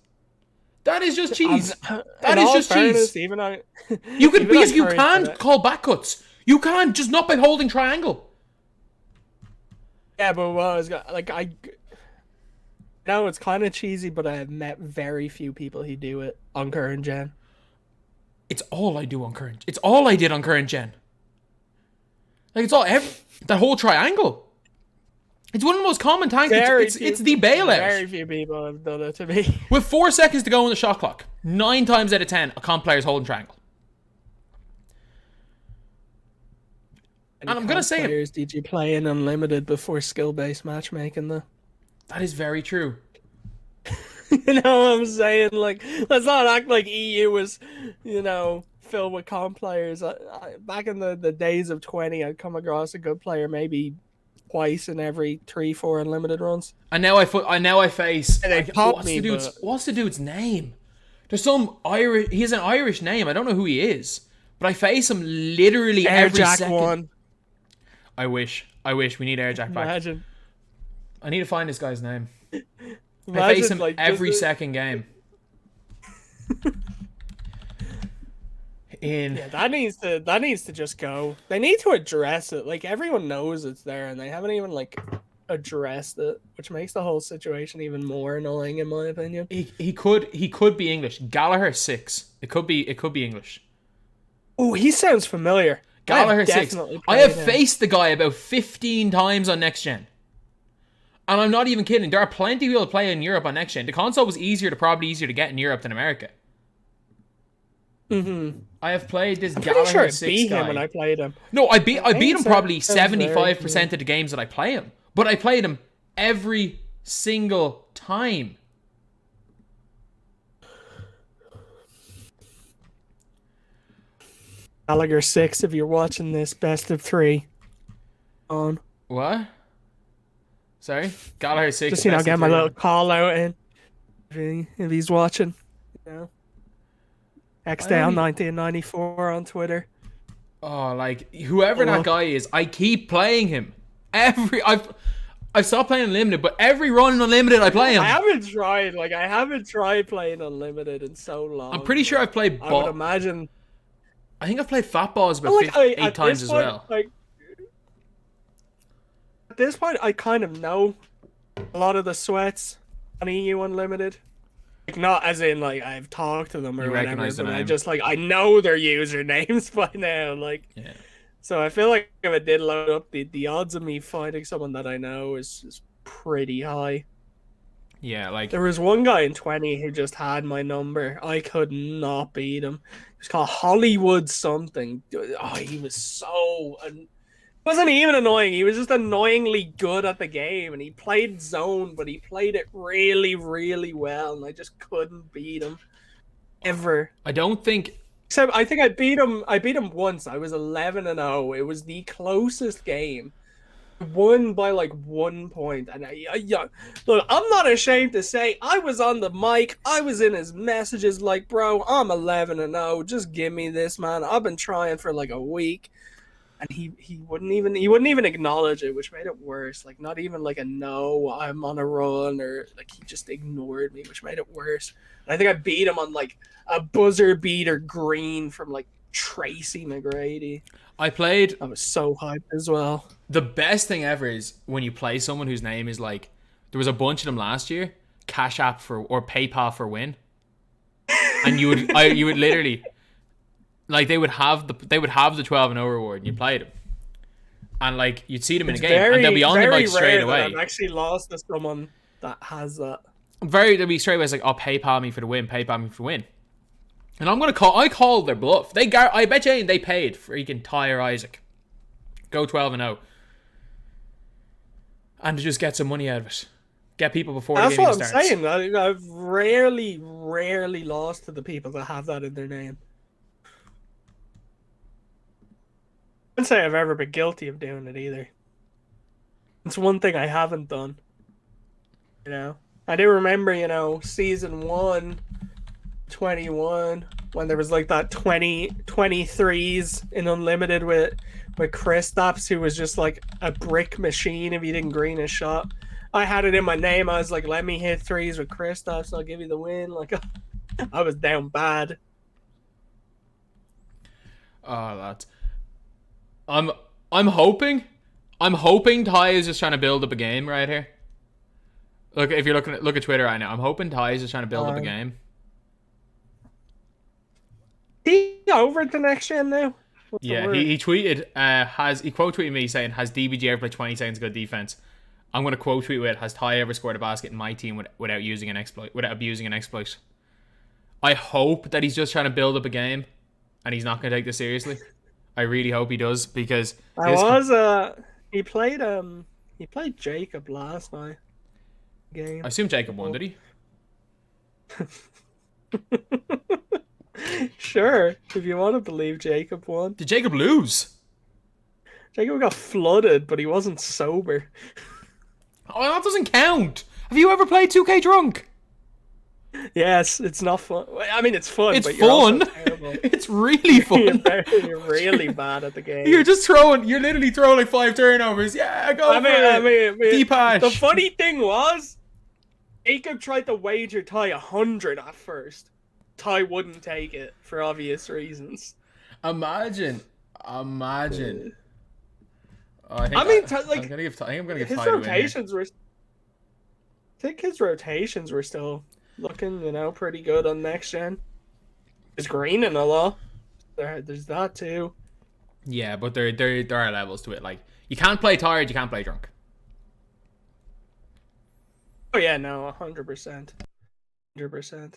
That is just cheese. That is just cheese. Even on, You can, even because on you current can't today- call back cuts. You can't just not by holding triangle. Yeah, but what I was like, I know it's kind of cheesy, but I have met very few people who do it on current gen. It's all I do on current. It's all I did on current gen. Like, it's all that whole triangle. It's one of the most common tanks. It's the bailout. Very few people have done it to me. With 4 seconds to go on the shot clock, 9 times out of 10, a comp player's holding triangle. And I'm gonna say players did you play in unlimited before skill-based matchmaking though? that is very true. You know what I'm saying? Like, let's not act like EU was, you know, filled with comp players. Back in the days of 20, I'd come across a good player maybe twice in every 3-4 unlimited runs. And now I face. And they popped me, What's the dude's name? There's some Irish. He has an Irish name. I don't know who he is, but I face him literally every Jack second. one. I wish. We need Airjack back. Imagine. I need to find this guy's name. I Imagine, face him like, every just second game. Yeah, that needs to just go. They need to address it. Like, everyone knows it's there, and they haven't even like addressed it, which makes the whole situation even more annoying, in my opinion. He could be English. Gallagher 6. It could be English. Oh, he sounds familiar. Gallagher 6. I have him. faced the guy about 15 times on next gen. And I'm not even kidding. There are plenty of people that play in Europe on next gen. The console was probably easier to get in Europe than America. Mm-hmm. I have played this I'm Gallagher pretty sure I 6 beat guy. him when I played him. No, I beat him probably sounds very 75% of the games that I play him. But I played him every single time. Gallagher 6, if you're watching this, best of 3. On. What? Sorry? Gallagher 6. Just, you know, best get of my 3. little call out in. If he's watching. You know. XDale1994 on Twitter. Oh, like, whoever that guy is, I keep playing him. I've stopped playing Unlimited, but every run in Unlimited I play him. I haven't tried playing Unlimited in so long. I'm pretty sure I've played I would imagine. I think I've played Fat Balls about Like, 8 times as well. Like, at this point, I kind of know a lot of the sweats on EU Unlimited. Like, not as in, like, I've talked to them or You whatever, recognize the but I name. just, like, I know their usernames by now. Like, Yeah. So I feel like if I did load up, the odds of me fighting someone that I know is pretty high. Yeah, like There was one guy in 20 who just had my number. I could not beat him. He was called Hollywood something. Oh, he was so wasn't even annoying. He was just annoyingly good at the game, and he played zone, but he played it really, really well, and I just couldn't beat him ever. I don't think. Except I think I beat him. I beat him once. I was 11-0. It was the closest game. I won by like 1 point, and look, I'm not ashamed to say I was on the mic. I was in his messages like, bro, I'm 11-0. Just give me this, man. I've been trying for like a week. And he wouldn't even acknowledge it, which made it worse. Like not even like a no, I'm on a run, or like he just ignored me, which made it worse. And I think I beat him on like a buzzer beater green from like Tracy McGrady. I played. I was so hyped as well. The best thing ever is when you play someone whose name is like. There was a bunch of them last year. Cash App for or PayPal for win, and you would literally. Like they would have the 12-0 reward, and you played them, and like you'd see them in a game, and they'll be on the bike straight away. I've actually lost to someone that has that. They'll be straight away. It's like, oh, PayPal me for the win, PayPal me for the win, and I'm gonna call. I called their bluff. I bet you they paid freaking Tyre Isaac, go 12-0, and to just get some money out of it, get people before the game starts. That's what I'm saying. I've rarely lost to the people that have that in their name. I wouldn't say I've ever been guilty of doing it either. It's one thing I haven't done. You know? I do remember, season 1, 21, when there was like that 23s in Unlimited with Kristaps, who was just like a brick machine if he didn't green his shot. I had it in my name. I was like, let me hit threes with Kristaps, I'll give you the win. Like, I was down bad. Oh, that's... I'm hoping Ty is just trying to build up a game right here. Look, if you're look at Twitter right now, I'm hoping Ty is just trying to build up a game. He over to next gen now. Yeah, he tweeted he quote tweeted me saying, has DBG ever played 20 seconds of good defense? I'm gonna quote tweet with, has Ty ever scored a basket in my team without abusing an exploit? I hope that he's just trying to build up a game and he's not gonna take this seriously. I really hope he does, because he played Jacob last night game. I assume Jacob won, did he? Sure, if you want to believe Jacob won. Did Jacob lose? Jacob got flooded, but he wasn't sober. Oh, that doesn't count. Have you ever played 2K drunk? Yes, it's not fun. I mean, it's fun. It's but fun. You're also terrible. It's really fun. You're really bad at the game. You're literally throwing like 5 turnovers. Yeah, I mean, Deepash. The funny thing was, Jacob tried to wager Ty 100 at first. Ty wouldn't take it for obvious reasons. Imagine. Oh, I think I'm gonna give Ty his the win rotations were. I think his rotations were still looking, pretty good on next gen. It's green and a lot. There's that too. Yeah, but there are levels to it. Like, you can't play tired, you can't play drunk. Oh yeah, no, 100%, 100%.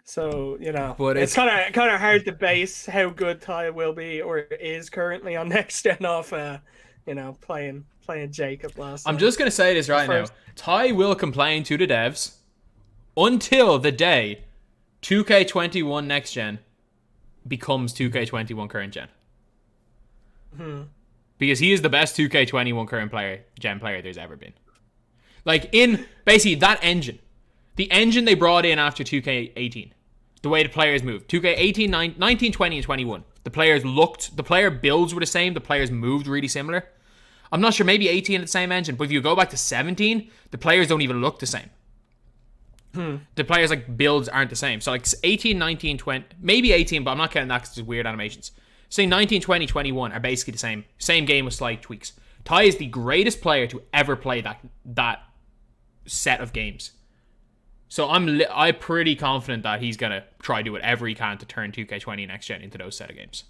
So but it's kind of hard to base how good Ty will be or is currently on next gen off, playing Jacob last. I'm just gonna say this right now. Ty will complain to the devs until the day 2K21 next gen becomes 2K21 current gen. Because he is the best 2K21 current gen player there's ever been. Like, in basically that engine. The engine they brought in after 2K18. The way the players moved. 2K18, 19, 20, and 21. The player builds were the same. The players moved really similar. I'm not sure, maybe 18 at the same engine. But if you go back to 17, the players don't even look the same. The players, builds aren't the same. So, 18, 19, 20, maybe 18, but I'm not counting that because it's weird animations. Say 19, 20, 21 are basically the same. Same game with slight tweaks. Ty is the greatest player to ever play that set of games. So I'm pretty confident that he's gonna try to do whatever he can to turn 2K20 next gen into those set of games.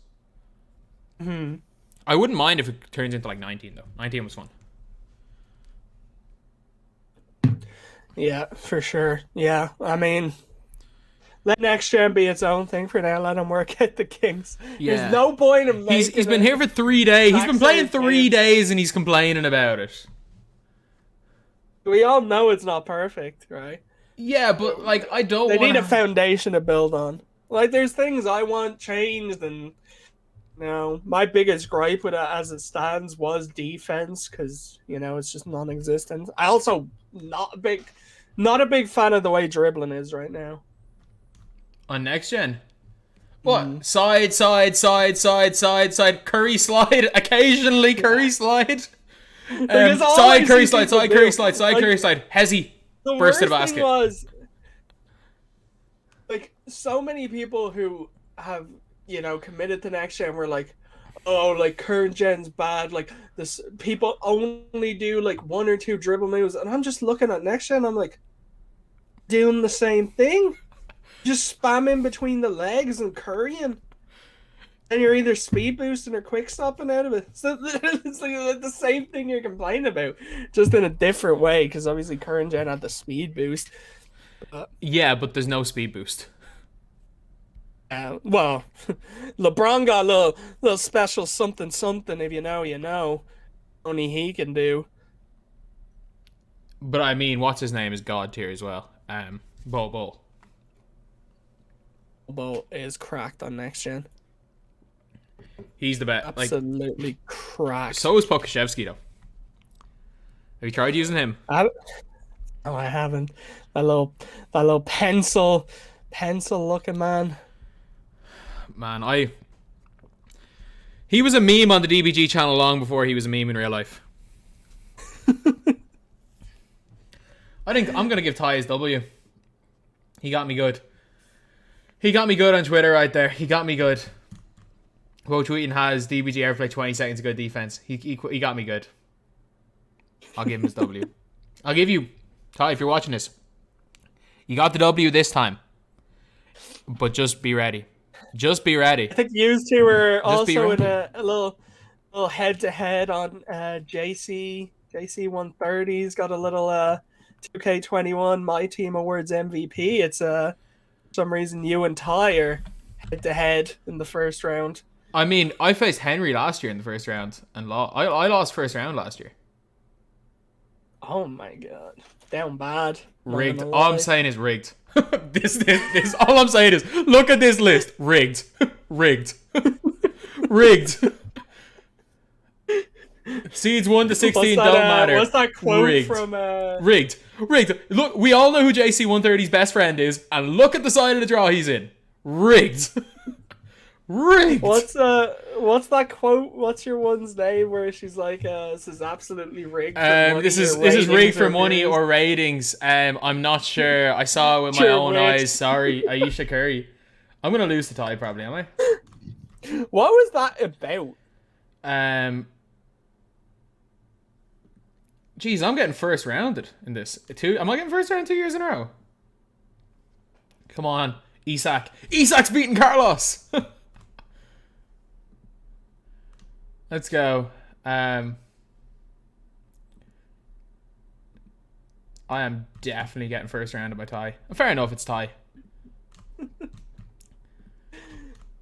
I wouldn't mind if it turns into like 19 though. 19 was fun. Yeah, for sure. Yeah, I mean, let next gen be its own thing for now. Let him work at the Kings. Yeah. There's no point in making He's been here for 3 days. He's been playing backside 3 game. days and he's complaining about it. We all know it's not perfect, right? Yeah, but like I don't. They wanna... need a foundation to build on. Like, there's things I want changed, and my biggest gripe with it as it stands was defense, because it's just non-existent. I also not a big fan of the way dribbling is right now. On next gen. What? Side, Curry slide, occasionally Curry slide. Side, Curry slide, Curry slide. Hezzy, The burst to the worst thing basket. was, like, so many people who have, committed to next gen were like, oh, like, current gen's bad. Like, this people only do, like, 1 or 2 dribble moves. And I'm just looking at next gen, I'm like, doing the same thing. Just spamming between the legs and currying. And you're either speed boosting or quick stopping out of it. So it's like the same thing you're complaining about, just in a different way, because obviously current gen had the speed boost. Yeah, but there's no speed boost. Well, LeBron got a little special something, if you know, you know. Only he can do. But I mean, what's his name is God tier as well. Bo. Bo is cracked on next gen. He's the best. Absolutely cracked. So is Pokashevsky though. Have you tried using him? No, I haven't. That little pencil looking man. Man, he was a meme on the DBG channel long before he was a meme in real life. I think I'm gonna give Ty his W. He got me good. He got me good on Twitter right there. He got me good. Quote tweeting has DBG ever play 20 seconds of good defense. He got me good. I'll give him his W. I'll give you, Ty, if you're watching this, you got the W this time. But just be ready. Just be ready. I think you two were Just also in a little head-to-head on JC 130. He's got a little 2k21 MyTEAM Awards MVP. It's for some reason you and Ty are head-to-head in the first round. I mean, I faced Henry last year in the first round and lost. I lost first round last year. Oh my god. Down bad. Rigged. All I'm saying is rigged. This. All I'm saying is, look at this list. Rigged. Rigged. Rigged. Seeds 1 to 16 don't matter. What's that quote rigged. from? Rigged. Rigged. Look, we all know who JC130's best friend is, and look at the side of the draw he's in. Rigged. Rigged. What's that quote? What's your one's name where she's like, "This is absolutely rigged." This is rigged for money or ratings. I'm not sure. I saw it with my own eyes. Sorry, Aisha Curry. I'm gonna lose the tie probably, am I? What was that about? Jeez, I'm getting first rounded in this. Am I getting first round 2 years in a row? Come on, Isak. Isak's beating Carlos. Let's go. I am definitely getting first rounded by Ty. Fair enough, it's Ty.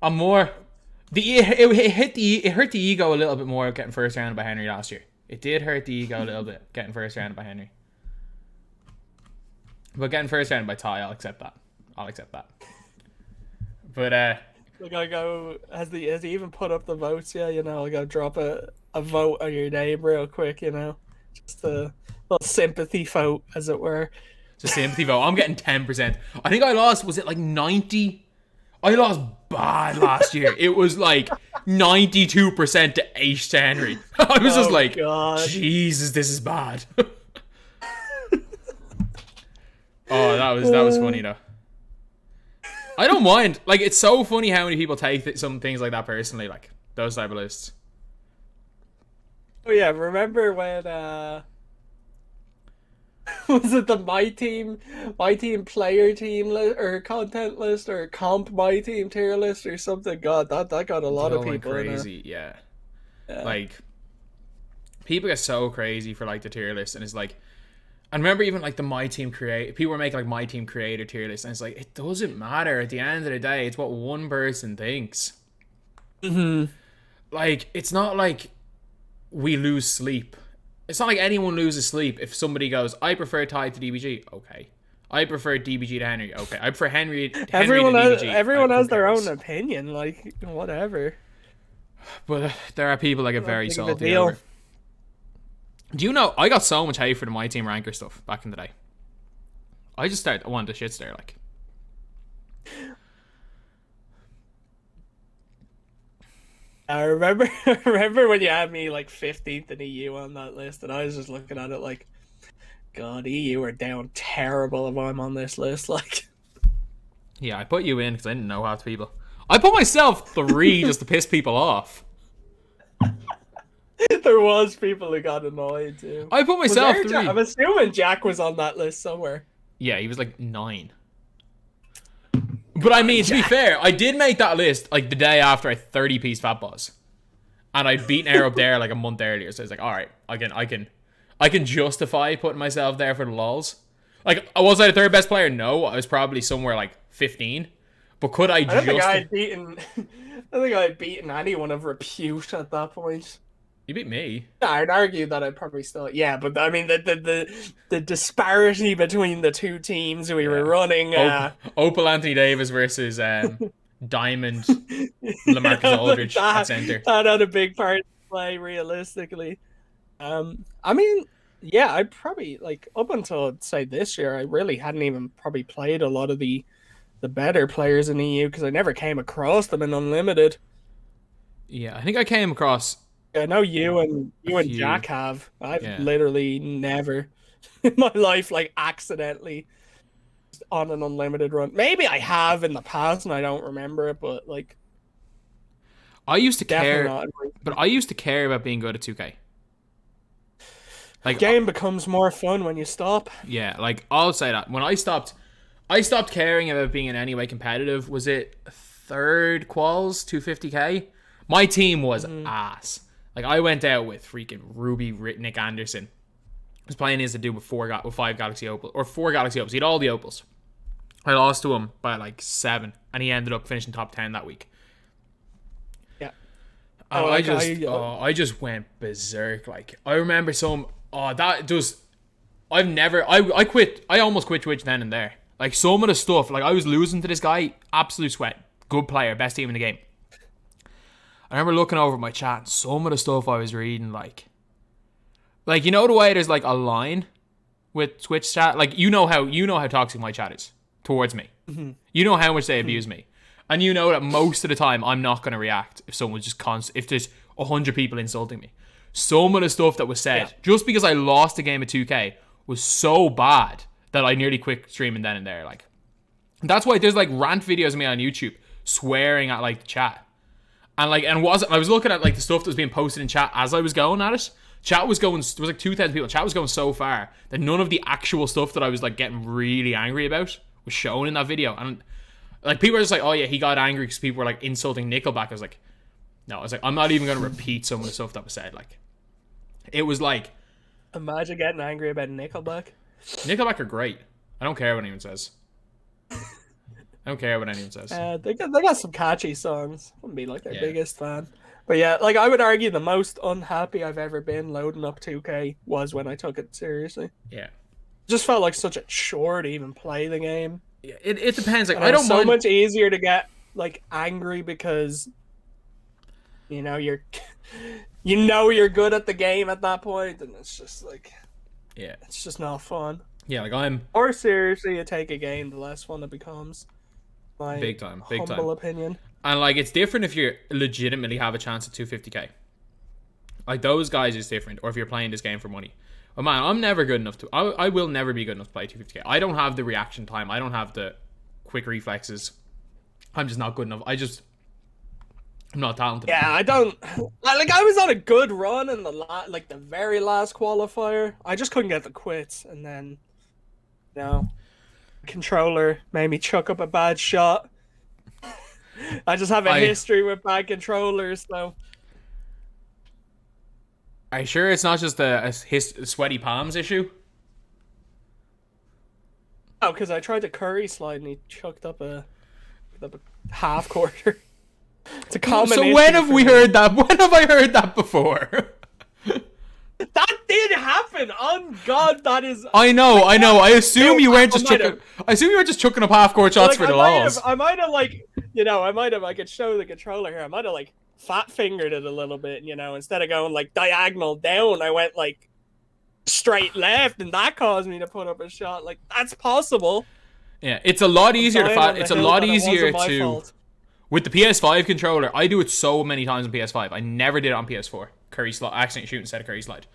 I'm more. It hurt the ego a little bit more getting first rounded by Henry last year. It did hurt the ego a little bit getting first rounded by Henry. But getting first rounded by Ty, I'll accept that. But Like, I go, has he even put up the votes yet? I go drop a vote on your name real quick, just a little sympathy vote, as it were. It's a sympathy vote. I'm getting 10%. I think I lost, was it like 90? I lost bad last year. It was like 92% to H to Henry. I was just like, God. Jesus, this is bad. Oh, that was funny though. I don't mind. Like, it's so funny how many people take some things like that personally, like those type of lists. Oh yeah, remember when was it the my team player team list or content list or comp my team tier list or something? God, that got a lot of Going went people in there. crazy, yeah. Yeah. Like people get so crazy for like the tier list, and it's like, I remember even like the my team create people were making like my team creator tier list, and it's like it doesn't matter at the end of the day. It's what one person thinks. Hmm. Like it's not like we lose sleep. It's not like anyone loses sleep if somebody goes, I prefer Ty to DBG. Okay. I prefer DBG to Henry. Okay. I prefer Henry to DBG. Everyone Who has their own cares? opinion. Like whatever. But there are people that get Not very big of a salty over deal. it. Do you know, I got so much hate for the My Team Ranker stuff back in the day. I wanted to shit stare, like. I remember I remember when you had me like 15th in EU on that list, and I was just looking at it like, God, EU are down terrible if I'm on this list. Like, Yeah, I put you in because I didn't know half the people. I put myself 3 just to piss people off. there was people who got annoyed too. I put Was myself there 3. I'm assuming Jack was on that list somewhere. Yeah, he was like 9. But I mean, to be fair, I did make that list like the day after I 30-piece Fat Boss. And I'd beaten Air up there like a month earlier. So I was like, alright, I can justify putting myself there for the lols. Like, was I the third best player? No, I was probably somewhere like 15. But could I I don't think I just... had beaten I don't think I had beaten anyone of repute at that point. You beat me. I'd argue that I'd probably still, yeah, but I mean the disparity between the two teams we were running. Opal Anthony Davis versus Diamond LaMarcus Yeah, like Aldridge at center. that had a big part to play realistically. I mean, yeah, I probably like up until say this year, I really hadn't even probably played a lot of the better players in EU because I never came across them in Unlimited. Yeah, I think I came across I know you and few. Jack have. I've Yeah. literally never in my life like accidentally on an unlimited run. Maybe I have in the past and I don't remember it, but like I used to definitely care, not. but I used to care about being good at 2K. Like, Game becomes more fun when you stop. yeah, like I'll say that when I stopped caring about being in any way competitive. Was it third quals 250k? My team was ass. Like I went out with freaking Ruby Nick Anderson. I was playing against a dude with 5 Galaxy Opals or 4 Galaxy Opals. He had all the Opals. I lost to him by like 7, and he ended up finishing top 10 that week. Yeah. And I just went berserk. Like I remember I quit. I almost quit Twitch then and there. Like some of the stuff, like I was losing to this guy, absolute sweat, good player, best team in the game. I remember looking over my chat, and some of the stuff I was reading, like you know the way there's like a line with Twitch chat, like you know how toxic my chat is towards me. Mm-hmm. You know how much they abuse me, and you know that most of the time I'm not gonna react if someone's just if there's 100 people insulting me. Some of the stuff that was said, just because I lost a game of 2K, was so bad that I nearly quit streaming then and there. Like that's why there's like rant videos of me on YouTube swearing at like the chat. And like, I was looking at like the stuff that was being posted in chat as I was going at it. Chat was going, there was like 2,000 people. Chat was going so far that none of the actual stuff that I was like getting really angry about was shown in that video. And like people were just like, oh yeah, he got angry because people were like insulting Nickelback. I was like, no, I was like, I'm not even going to repeat some of the stuff that was said. Like, it was like, Imagine getting angry about Nickelback. Nickelback are great. I don't care what anyone says. I don't care what anyone says. They got some catchy songs. Wouldn't be like their Yeah. biggest fan. But yeah, like I would argue the most unhappy I've ever been loading up 2K was when I took it seriously. Yeah. Just felt like such a chore to even play the game. Yeah, it depends. Like And I don't it's so mind. much easier to get like angry because you know you're you're good at the game at that point, and it's just like Yeah. it's just not fun. Yeah, like I'm Or seriously you take a game, the less fun it becomes. My big time. humble opinion. And like it's different if you legitimately have a chance at 250k. Like those guys is different, or if you're playing this game for money. But man, I'm never good enough to. I will never be good enough to play 250k. I don't have the reaction time. I don't have the quick reflexes. I'm just not good enough. I'm not talented. Yeah, I don't like. I was on a good run in the very last qualifier. I just couldn't get the quits, and then No, controller made me chuck up a bad shot. I just have a I history with bad controllers, so. Are you sure it's not just his sweaty palms issue? Oh, because I tried to curry slide and he chucked up a half quarter. It's a common So issue when have for we me. heard that? When have I heard that before? That did happen. On God, that is. I know. I assume you weren't just I might chucking. I assume you were just chucking up half-court shots for the lols. I might have I could show the controller here. I might have like fat fingered it a little bit, instead of going like diagonal down, I went like straight left, and that caused me to put up a shot. Like that's possible. Yeah, it's a lot easier to fat. It's a lot easier to. Fault. With the PS5 controller, I do it so many times on PS5. I never did it on PS4. Curry slide, accidentally shoot instead of curry slide.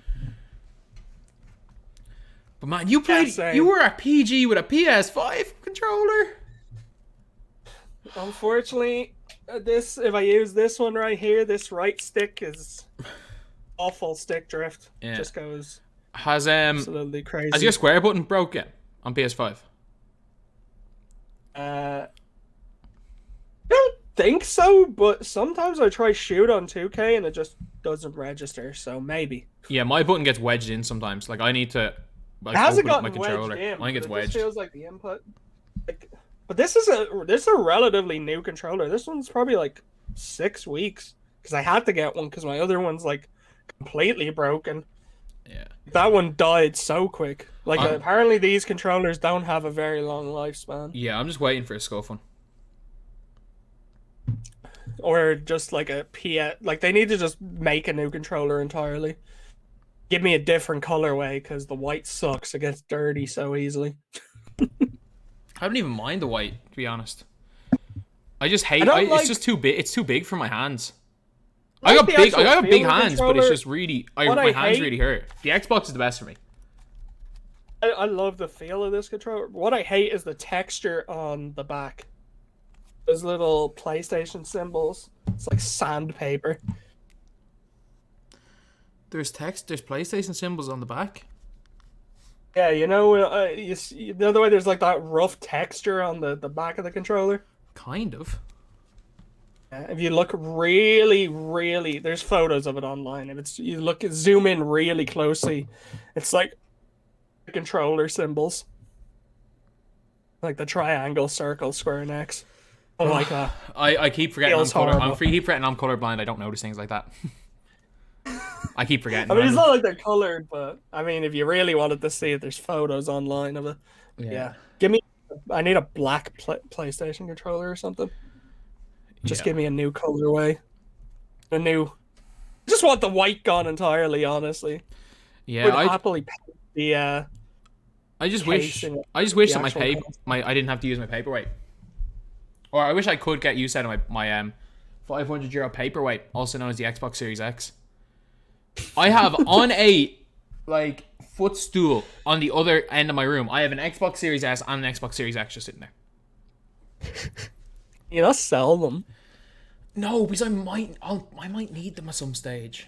But man, you played. You were a PG with a PS5 controller. Unfortunately, if I use this one right here, this right stick is awful stick drift. Yeah. Just goes absolutely crazy. Has your square button broke yet on PS5? I don't think so, but sometimes I try shoot on 2K and it just doesn't register, so maybe. Yeah, my button gets wedged in sometimes. Like I need to like how's it open up my gotten controller. wedged in? I think it's wedged. Feels like the input. But this is a relatively new controller. This one's probably like 6 weeks because I had to get one because my other one's like completely broken. Yeah. That one died so quick. Like apparently these controllers don't have a very long lifespan. Yeah, I'm just waiting for a scuff one. Or just like a like they need to just make a new controller entirely. Give me a different colorway because the white sucks. It gets dirty so easily. I don't even mind the white, to be honest. I just hate. It's just too big. It's too big for my hands. I got big hands, but it's just really. My hands really hurt. The Xbox is the best for me. I love the feel of this controller. What I hate is the texture on the back. Those little PlayStation symbols. It's like sandpaper. There's PlayStation symbols on the back. Yeah, the other way there's like that rough texture on the back of the controller. Kind of. Yeah, if you look really, there's photos of it online. If you zoom in really closely, it's like the controller symbols, like the triangle, circle, square, and X. I don't like that. I keep forgetting I'm colorblind. I don't notice things like that. I keep forgetting. I mean, it's not like they're colored, but I mean, if you really wanted to see it, there's photos online of it. Yeah. I need a black PlayStation controller or something. Just give me a new colorway. I just want the white gone entirely, honestly. Yeah, I'd happily paint the. I just wish that I didn't have to use my paperweight. Or I wish I could get use out of my €500 paperweight, also known as the Xbox Series X. I have on a footstool on the other end of my room. I have an Xbox Series S and an Xbox Series X just sitting there. Sell them. No, because I might need them at some stage.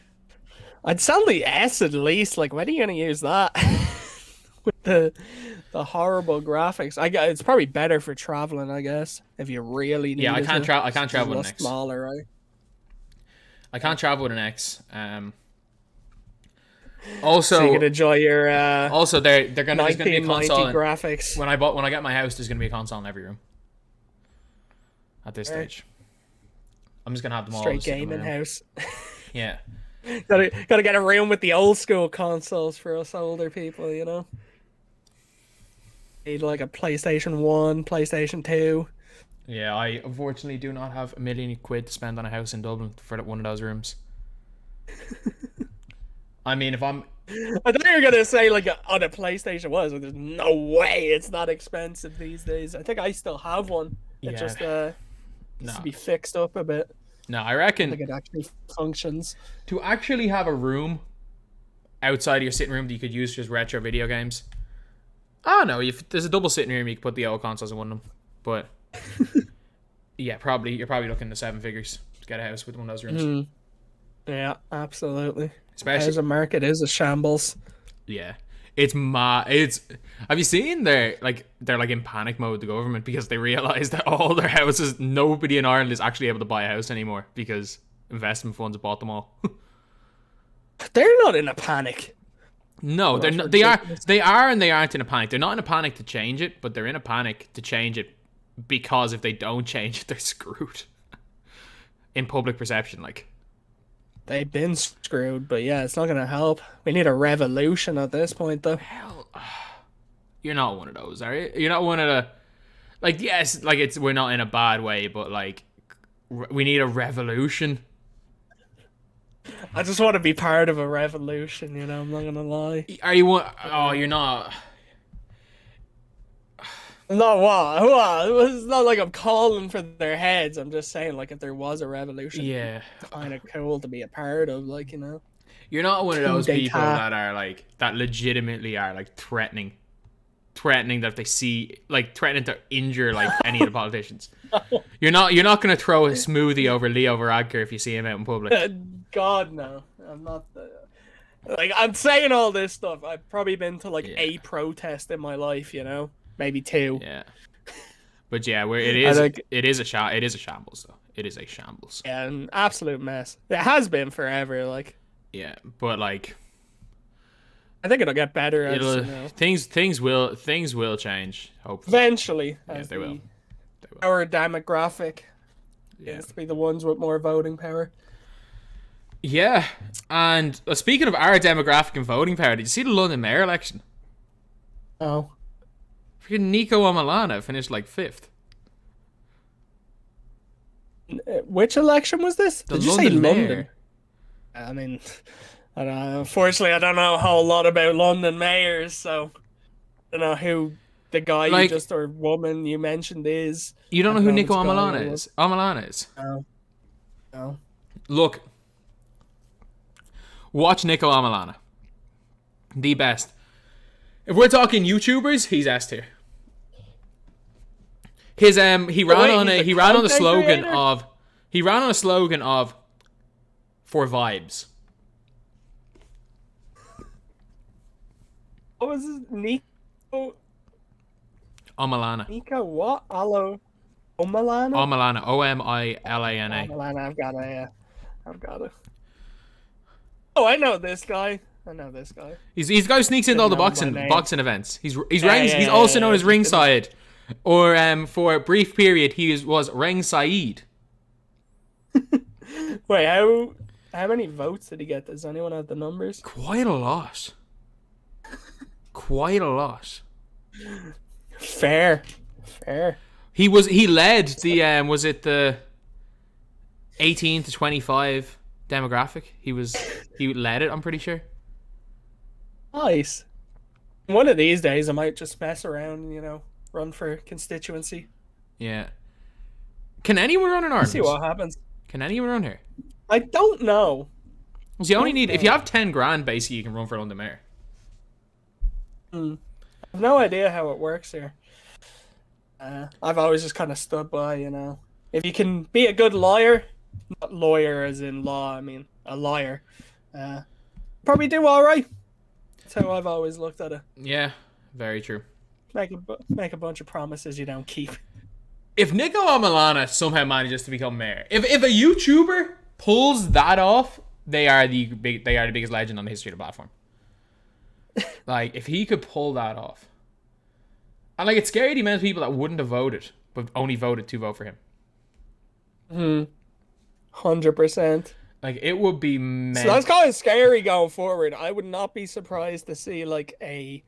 I'd sell the S at least. Like, when are you gonna use that? With the horrible graphics. It's probably better for traveling, I guess. If you really need. Yeah, I can't travel with an X. Smaller, right? I can't travel with an X. Also, so you can enjoy your. Also, there's gonna be a console graphics. When I get my house, there's gonna be a console in every room. At this stage, I'm just gonna have them all. Straight gaming house. Yeah. Gotta get a room with the old school consoles for us older people, Need like a PlayStation 1, PlayStation 2. Yeah, I unfortunately do not have £1,000,000 to spend on a house in Dublin for one of those rooms. I mean, if I'm... I thought you were gonna say like on a PlayStation 1, there's no way it's not expensive these days. I think I still have one. It just needs to be fixed up a bit. No, I reckon... Like it actually functions. To actually have a room outside of your sitting room that you could use for just retro video games... Oh no, if there's a double sitting room, you can put the old consoles in one of them. But yeah, you're probably looking to 7 figures to get a house with one of those rooms. Yeah, absolutely. Especially as a market is a shambles. Yeah, It's ma. It's. Have you seen they're like in panic mode, the government, because they realize that all their houses, nobody in Ireland is actually able to buy a house anymore because investment funds have bought them all. They're not in a panic. No, they're not. They are. They are, and they aren't in a panic. They're not in a panic to change it, but they're in a panic to change it because if they don't change it, they're screwed. In public perception, like. They've been screwed, but yeah, it's not gonna help. We need a revolution at this point, though. Hell, you're not one of those, are you? You're not one of the, like, yes, like we're not in a bad way, but like, we need a revolution. I just want to be part of a revolution, you know. I'm not gonna lie. Are you one? Oh, you're not. Not what? What? It's not like I'm calling for their heads. I'm just saying, like, if there was a revolution, Yeah, kind of cool to be a part of, like, you know. you're not one of those Coup people d'etat. that are like that legitimately are like threatening that if they see like threatening to injure like any of the politicians. You're not gonna throw a smoothie over Leo Varadkar if you see him out in public. God, no. I'm not the. Like, I'm saying all this stuff. I've probably been to, like, a protest in my life, you know? Maybe 2. Yeah, but yeah, where it is a shambles though. It is a shambles. Yeah, an absolute mess. It has been forever, like. Yeah, but like I think it'll get better as, you know. things will change. Hopefully, Eventually. yeah, they will. Our demographic Yeah. tends to be the ones with more voting power. Yeah, and speaking of our demographic and voting power, did you see the London mayor election? Oh. Freaking Nico Amalana finished like 5th. Which election was this? The Did you say London London? mayor. I mean, I don't know. Unfortunately, I don't know a whole lot about London mayors, so I don't know who the guy Like- you just or woman you mentioned is. You don't know I who don't know Nico this guy Amalana or is? Amalana is. No. No. Look, watch Nico Amalana. The best. If we're talking YouTubers, he's S tier. His he ran on a slogan of for vibes. What was his Nico? Amalana. Nico what? Alo? Omalana? Amalana. Omilana. Omalana, I've got it. Oh, I know this guy. He's the guy who sneaks into all the Didn't know him by boxing events. He's yeah, also yeah, known as yeah. ringside, or for a brief period he was ringside. Wait, how many votes did he get? Does anyone have the numbers? Quite a lot. Quite a lot. Fair. He led the was it the 18 to 25 demographic? He led it, I'm pretty sure. Nice. One of these days, I might just mess around and, you know, run for constituency. Yeah. Can anyone run in Ireland? See what happens. Can anyone run here? I don't know. So you only need, if you have 10 grand, basically you can run for London Mayor. I have no idea how it works here. I've always just kind of stood by, you know. If you can be a good lawyer, not lawyer as in law, I mean a liar, probably do all right. That's how I've always looked at it. Yeah, very true. Make a bunch of promises you don't keep. If Nico Amalana somehow manages to become mayor, if a YouTuber pulls that off, they are the biggest legend on the history of the platform. Like, if he could pull that off. And like, it's scary the amount of people that wouldn't have voted, but only voted to vote for him. 100%. Like, it would be So that's kind of scary going forward. I would not be surprised to see like a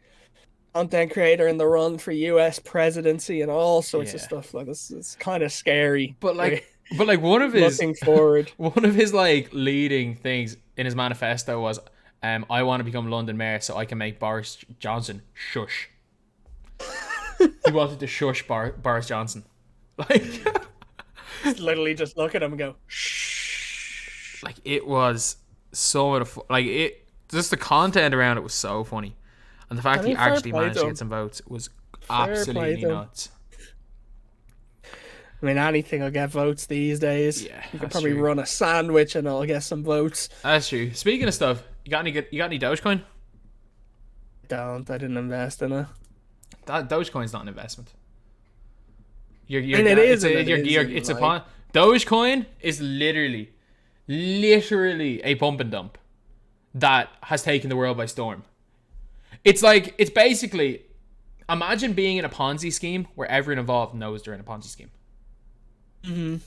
content creator in the run for US presidency and all sorts of stuff. Like, this is kind of scary. But like one of his looking forward. One of his like leading things in his manifesto was, I want to become London mayor so I can make Boris Johnson shush. He wanted to shush Boris Johnson. Like, Literally just look at him and go, shh. like, it was so much like it. Just the content around it was so funny, and the fact that he actually managed to get some votes was absolutely nuts. I mean, anything will get votes these days. Yeah, you could that's probably true. run a sandwich and it'll get some votes. That's true. Speaking of stuff, you got any Dogecoin? don't. I didn't invest in it. That Dogecoin's not an investment. You're And it is. It's upon Dogecoin is literally a pump and dump that has taken the world by storm. It's basically, imagine being in a Ponzi scheme where everyone involved knows they're in a Ponzi scheme. Mm-hmm.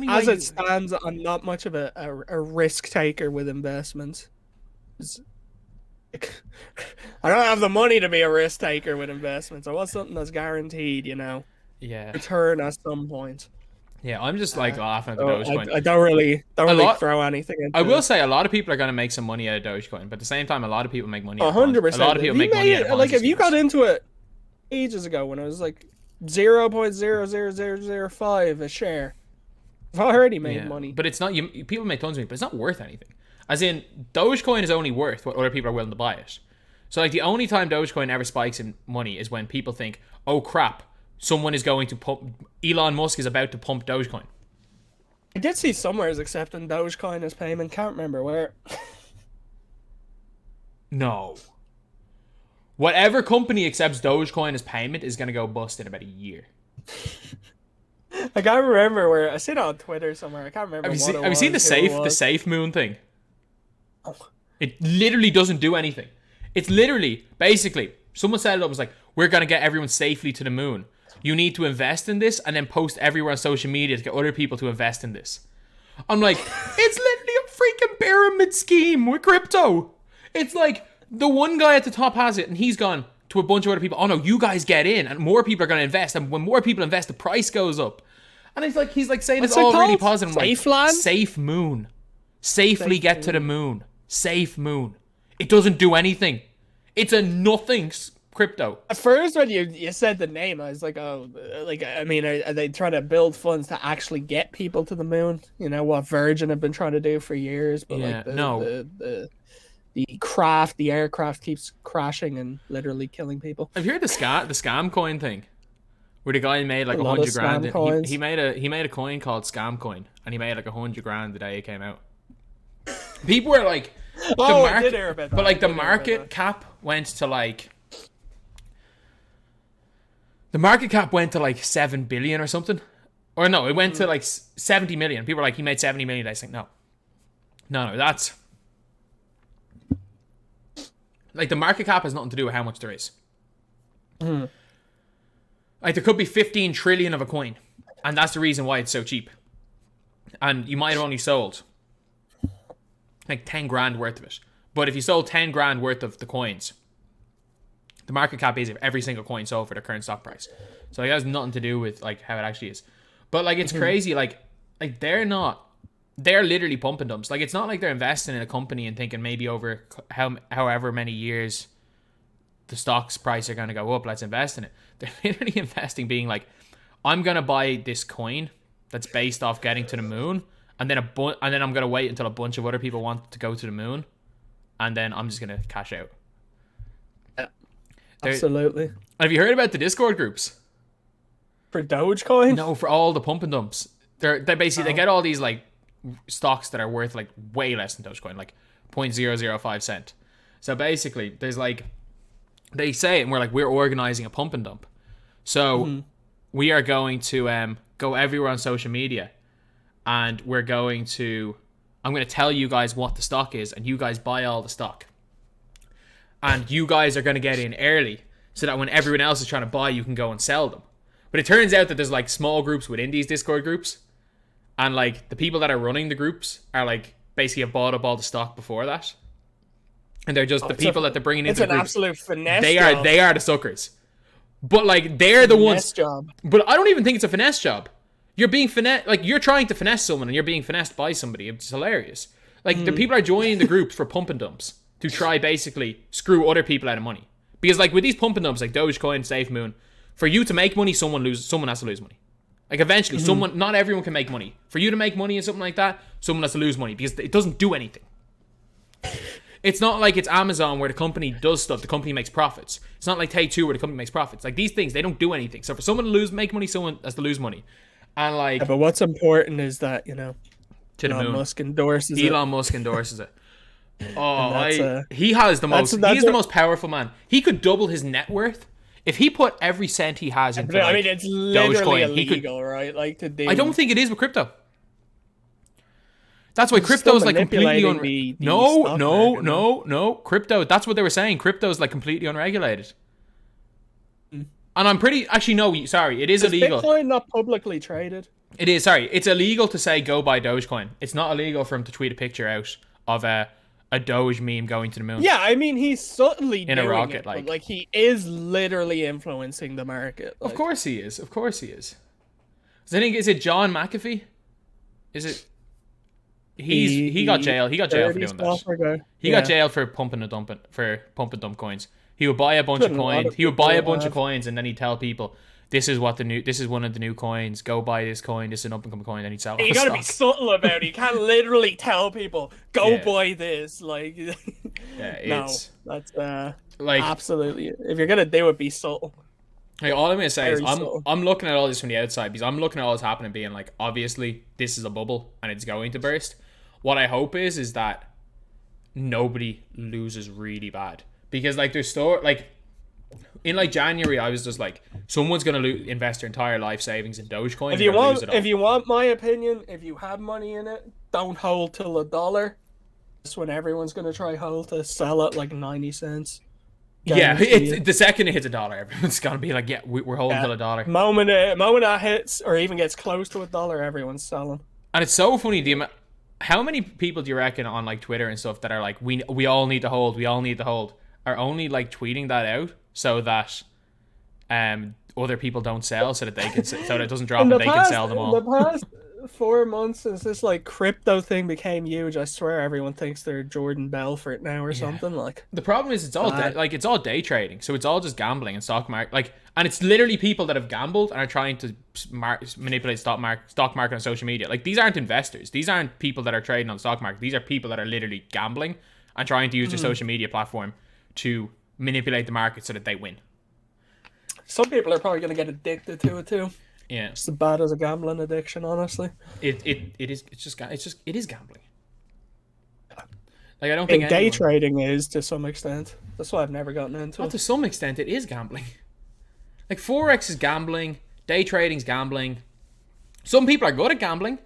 As it stands, I'm not much of a risk taker with investments. I don't have the money to be a risk taker with investments. I want something that's guaranteed, return at some point. Yeah, I'm just laughing at the Dogecoin. I don't really throw anything into I will say a lot of people are going to make some money out of Dogecoin, but at the same time, a lot of people make money. 100%. A lot of people make money out of if you got into it ages ago when it was like 0.00005 a share, I've already made money. But it's not people make tons of money, but it's not worth anything. As in, Dogecoin is only worth what other people are willing to buy it. So the only time Dogecoin ever spikes in money is when people think, oh crap, someone is going to pump, Elon Musk is about to pump Dogecoin. I did see somewhere is accepting Dogecoin as payment. Can't remember where. No. Whatever company accepts Dogecoin as payment is going to go bust in about a year. I can't remember where. I seen it on Twitter somewhere. I can't remember. Have you seen the safe moon thing? Oh. It literally doesn't do anything. It's literally, basically, someone set it up and was like, we're going to get everyone safely to the moon. You need to invest in this and then post everywhere on social media to get other people to invest in this. I'm like, it's literally a freaking pyramid scheme with crypto. It's like the one guy at the top has it and he's gone to a bunch of other people. Oh no, you guys get in and more people are going to invest. And when more people invest, the price goes up. And he's like saying it's all really positive. Safe land? Safe moon. Safely get to the moon. Safe moon. It doesn't do anything. It's a nothing crypto. At first, when you said the name, I was like, oh, I mean, are they trying to build funds to actually get people to the moon? You know, what Virgin have been trying to do for years. But the aircraft keeps crashing and literally killing people. Have you heard the scam coin thing? Where the guy made like 100 grand. He made a coin called Scam Coin, and he made like 100 grand the day it came out. People were like, I did hear about that. But like the market cap went to like 7 billion or something, or no, it went to like 70 million. People were like, he made 70 million. I think no, that's like the market cap has nothing to do with how much there is. Mm. Like there could be 15 trillion of a coin, and that's the reason why it's so cheap. And you might have only sold like 10 grand worth of it. But if you sold 10 grand worth of the coins, the market cap is every single coin sold for the current stock price. So it has nothing to do with like how it actually is. But like it's crazy. Like they're literally pump and dumps. Like it's not like they're investing in a company and thinking maybe over however many years the stock's price are going to go up, let's invest in it. They're literally investing being like, I'm going to buy this coin that's based off getting to the moon, and then I'm going to wait until a bunch of other people want to go to the moon, and then I'm just going to cash out. Yeah, absolutely. Have you heard about the Discord groups? For Dogecoin? No, for all the pump and dumps. They basically they get all these like stocks that are worth like way less than Dogecoin, like 0.005 cent. So basically, there's like, they say it and we're like, we're organizing a pump and dump. So we are going to go everywhere on social media, and I'm going to tell you guys what the stock is, and you guys buy all the stock. And you guys are going to get in early so that when everyone else is trying to buy, you can go and sell them. But it turns out that there's like small groups within these Discord groups, and like the people that are running the groups are like basically have bought up all the stock before that. And they're just the people that they're bringing into the groups. It's an absolute finesse They job. are the suckers. But like they're the ones. Job. But I don't even think it's a finesse job. You're being you're trying to finesse someone and you're being finessed by somebody. It's hilarious. Like the people are joining the groups for pump and dumps to try basically screw other people out of money. Because like with these pump and dumps like Dogecoin, SafeMoon, for you to make money, someone has to lose money. Like eventually not everyone can make money. For you to make money in something like that, someone has to lose money because it doesn't do anything. It's not like it's Amazon where the company does stuff, the company makes profits. It's not like Take-Two where the company makes profits. Like these things, they don't do anything. So for someone to make money, someone has to lose money. And like, but what's important is that, to the Elon moon. Musk endorses it. Elon Musk endorses it. Oh, And he has the most. that's He's the most powerful man. He could double his net worth if he put every cent he has into. I Like, mean, it's literally Dogecoin. illegal, right? Like to do. I don't think it is with crypto. That's why He's crypto still is like completely manipulating the no, stock no, market, no. Crypto. That's what they were saying. Crypto is like completely unregulated. And I'm pretty. Actually, no. Sorry, it is illegal. Bitcoin not publicly traded? It is. Sorry, it's illegal to say go buy Dogecoin. It's not illegal for him to tweet a picture out of a Doge meme going to the moon. Yeah, I mean, he's subtly In a doing rocket, it, like- but, he is literally influencing the market. Of course he is. Of course he is. So I think, is it John McAfee? Is it? He got jail. He got jail for doing that. He got jailed for pump and dump coins. He would buy a bunch of coins. He would buy a bunch of coins, and then he'd tell people, "This is what this is one of the new coins. Go buy this coin. This is an up and coming coin." And he'd sell. You gotta be subtle about it. You can't literally tell people, "Go buy this." Like, no, that's like absolutely. If you're gonna do it, be subtle. Like, all I'm gonna say is Very subtle. I'm looking at all this from the outside because I'm looking at all this happening, being like, obviously this is a bubble and it's going to burst. What I hope is that nobody loses really bad, because like there's like in like January I was just like, someone's gonna invest their entire life savings in Dogecoin. If you want my opinion, if you have money in it, don't hold till $1. That's when everyone's gonna try hold to sell it like 90 cents. Yeah, it's the second it hits $1, everyone's gonna be like, yeah, we're holding till $1. Moment that hits or even gets close to $1, everyone's selling. And it's so funny, how many people do you reckon on like Twitter and stuff that are like, we all need to hold, are only like tweeting that out so that other people don't sell, so that they can so that it doesn't drop and they can sell them all. In the past 4 months since this like crypto thing became huge, I swear everyone thinks they're Jordan Belfort now or something. Like, the problem is it's all day trading, so it's all just gambling and stock market, like, and it's literally people that have gambled and are trying to manipulate stock market on social media. Like, these aren't investors, these aren't people that are trading on the stock market, these are people that are literally gambling and trying to use their social media platform to manipulate the market so that they win. Some people are probably going to get addicted to it too. Yeah, it's as bad as a gambling addiction, honestly. It is gambling. Like, I don't think day trading is, to some extent. That's why I've never gotten into it. To some extent, it is gambling. Like, Forex is gambling, day trading's gambling. Some people are good at gambling,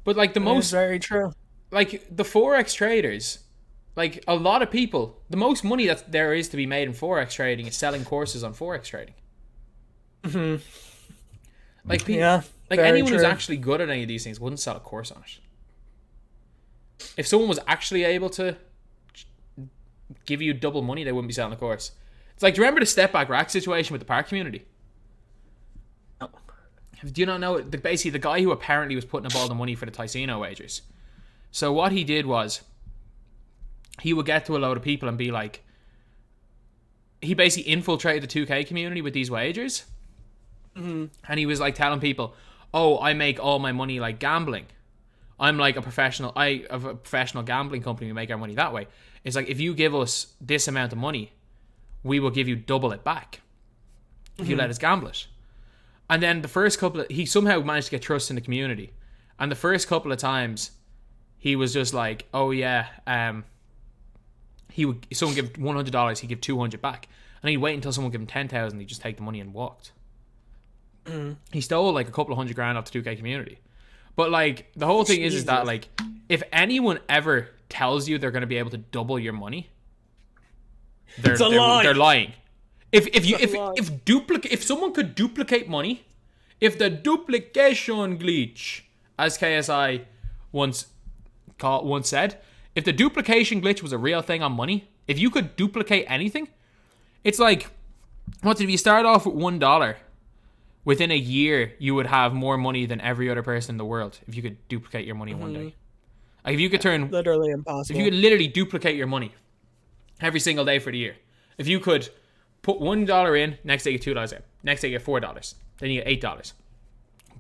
but like most very true. Like, the Forex traders, like, a lot of people, the most money that there is to be made in Forex trading is selling courses on Forex trading. Mm-hmm. Like, anyone who's actually good at any of these things wouldn't sell a course on it. If someone was actually able to give you double money, they wouldn't be selling a course. It's like, do you remember the step back rack situation with the park community? No. Do you not know? Basically, the guy who apparently was putting up all the money for the Ticino wagers. So what he did was, he would get to a load of people and be like, he basically infiltrated the 2K community with these wagers. Mm-hmm. And he was like telling people, oh, I make all my money like gambling. I'm like I have a professional gambling company. We make our money that way. It's like, if you give us this amount of money, we will give you double it back if you let us gamble it. And then the first he somehow managed to get trust in the community. And the first couple of times, he was just like, oh yeah, someone give $100, he'd give $200 back. And he'd wait until someone gave him 10,000, he'd just take the money and walked. He stole like a couple of $100,000 off the 2K community. But like, the whole thing is that like, if anyone ever tells you they're going to be able to double your money, they're lying. If someone could duplicate money, if the duplication glitch, as KSI once said, if the duplication glitch was a real thing on money, if you could duplicate anything, it's like, if you start off with $1, within a year you would have more money than every other person in the world if you could duplicate your money in one day. Like, if you could turn literally impossible. If you could literally duplicate your money every single day for the year. If you could put $1 in, next day you get $2 out, next day you get $4, then you get $8.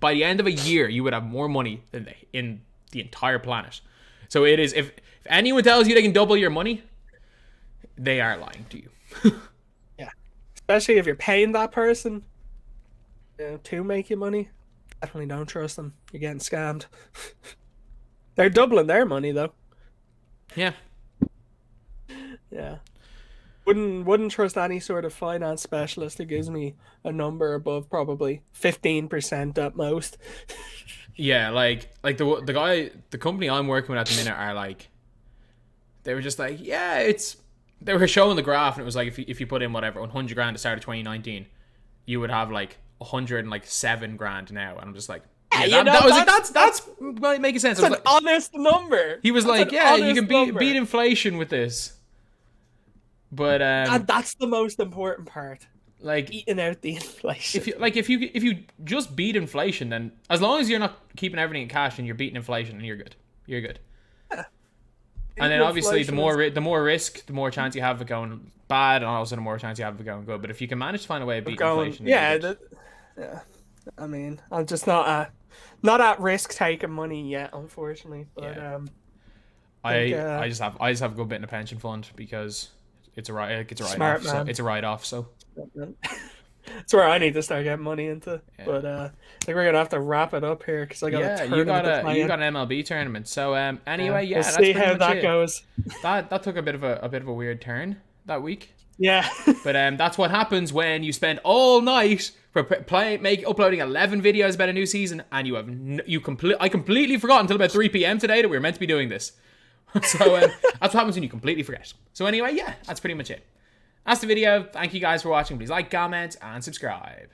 By the end of a year, you would have more money than in the entire planet. So it is, if anyone tells you they can double your money, they are lying to you. Yeah, especially if you're paying that person to make you money. Definitely don't trust them. You're getting scammed. They're doubling their money though. Yeah. Yeah. Wouldn't trust any sort of finance specialist who gives me a number above probably 15% at most. Yeah, like the company I'm working with at the minute are like, they were just like, yeah, they were showing the graph and it was like if you put in whatever 100 grand at the start of 2019, you would have like 107 grand now, and I'm just like, Yeah, yeah, that was like that's well, making sense. That's I an was like, honest number. he was That's like, an yeah, you honest can number. beat inflation with this, but And that's the most important part. like Eating out the inflation. if you just beat inflation, then as long as you're not keeping everything in cash and you're beating inflation, then you're good. You're good. Yeah. And then obviously the more Inflation risk, the more chance you have of it going bad, and also the more chance you have of it going good. But if you can manage to find a way of beating inflation, yeah. I mean, I'm just not at risk taking money yet, unfortunately. But Yeah. think, I just have a good bit in a pension fund because it's a write Smart off. So man. it's a write off. So that's where I need to start getting money into. Yeah. But I think we're gonna have to wrap it up here because I got a you tournament to play you in. got an MLB tournament. So anyway, We'll that's see pretty how much that it. goes. That took a bit of a weird turn that week. Yeah. But that's what happens when you spend all night uploading 11 videos about a new season, and I completely forgot until about 3 p.m. today that we were meant to be doing this. So that's what happens when you completely forget. So anyway, yeah, that's pretty much it. That's the video. Thank you guys for watching. Please like, comment, and subscribe.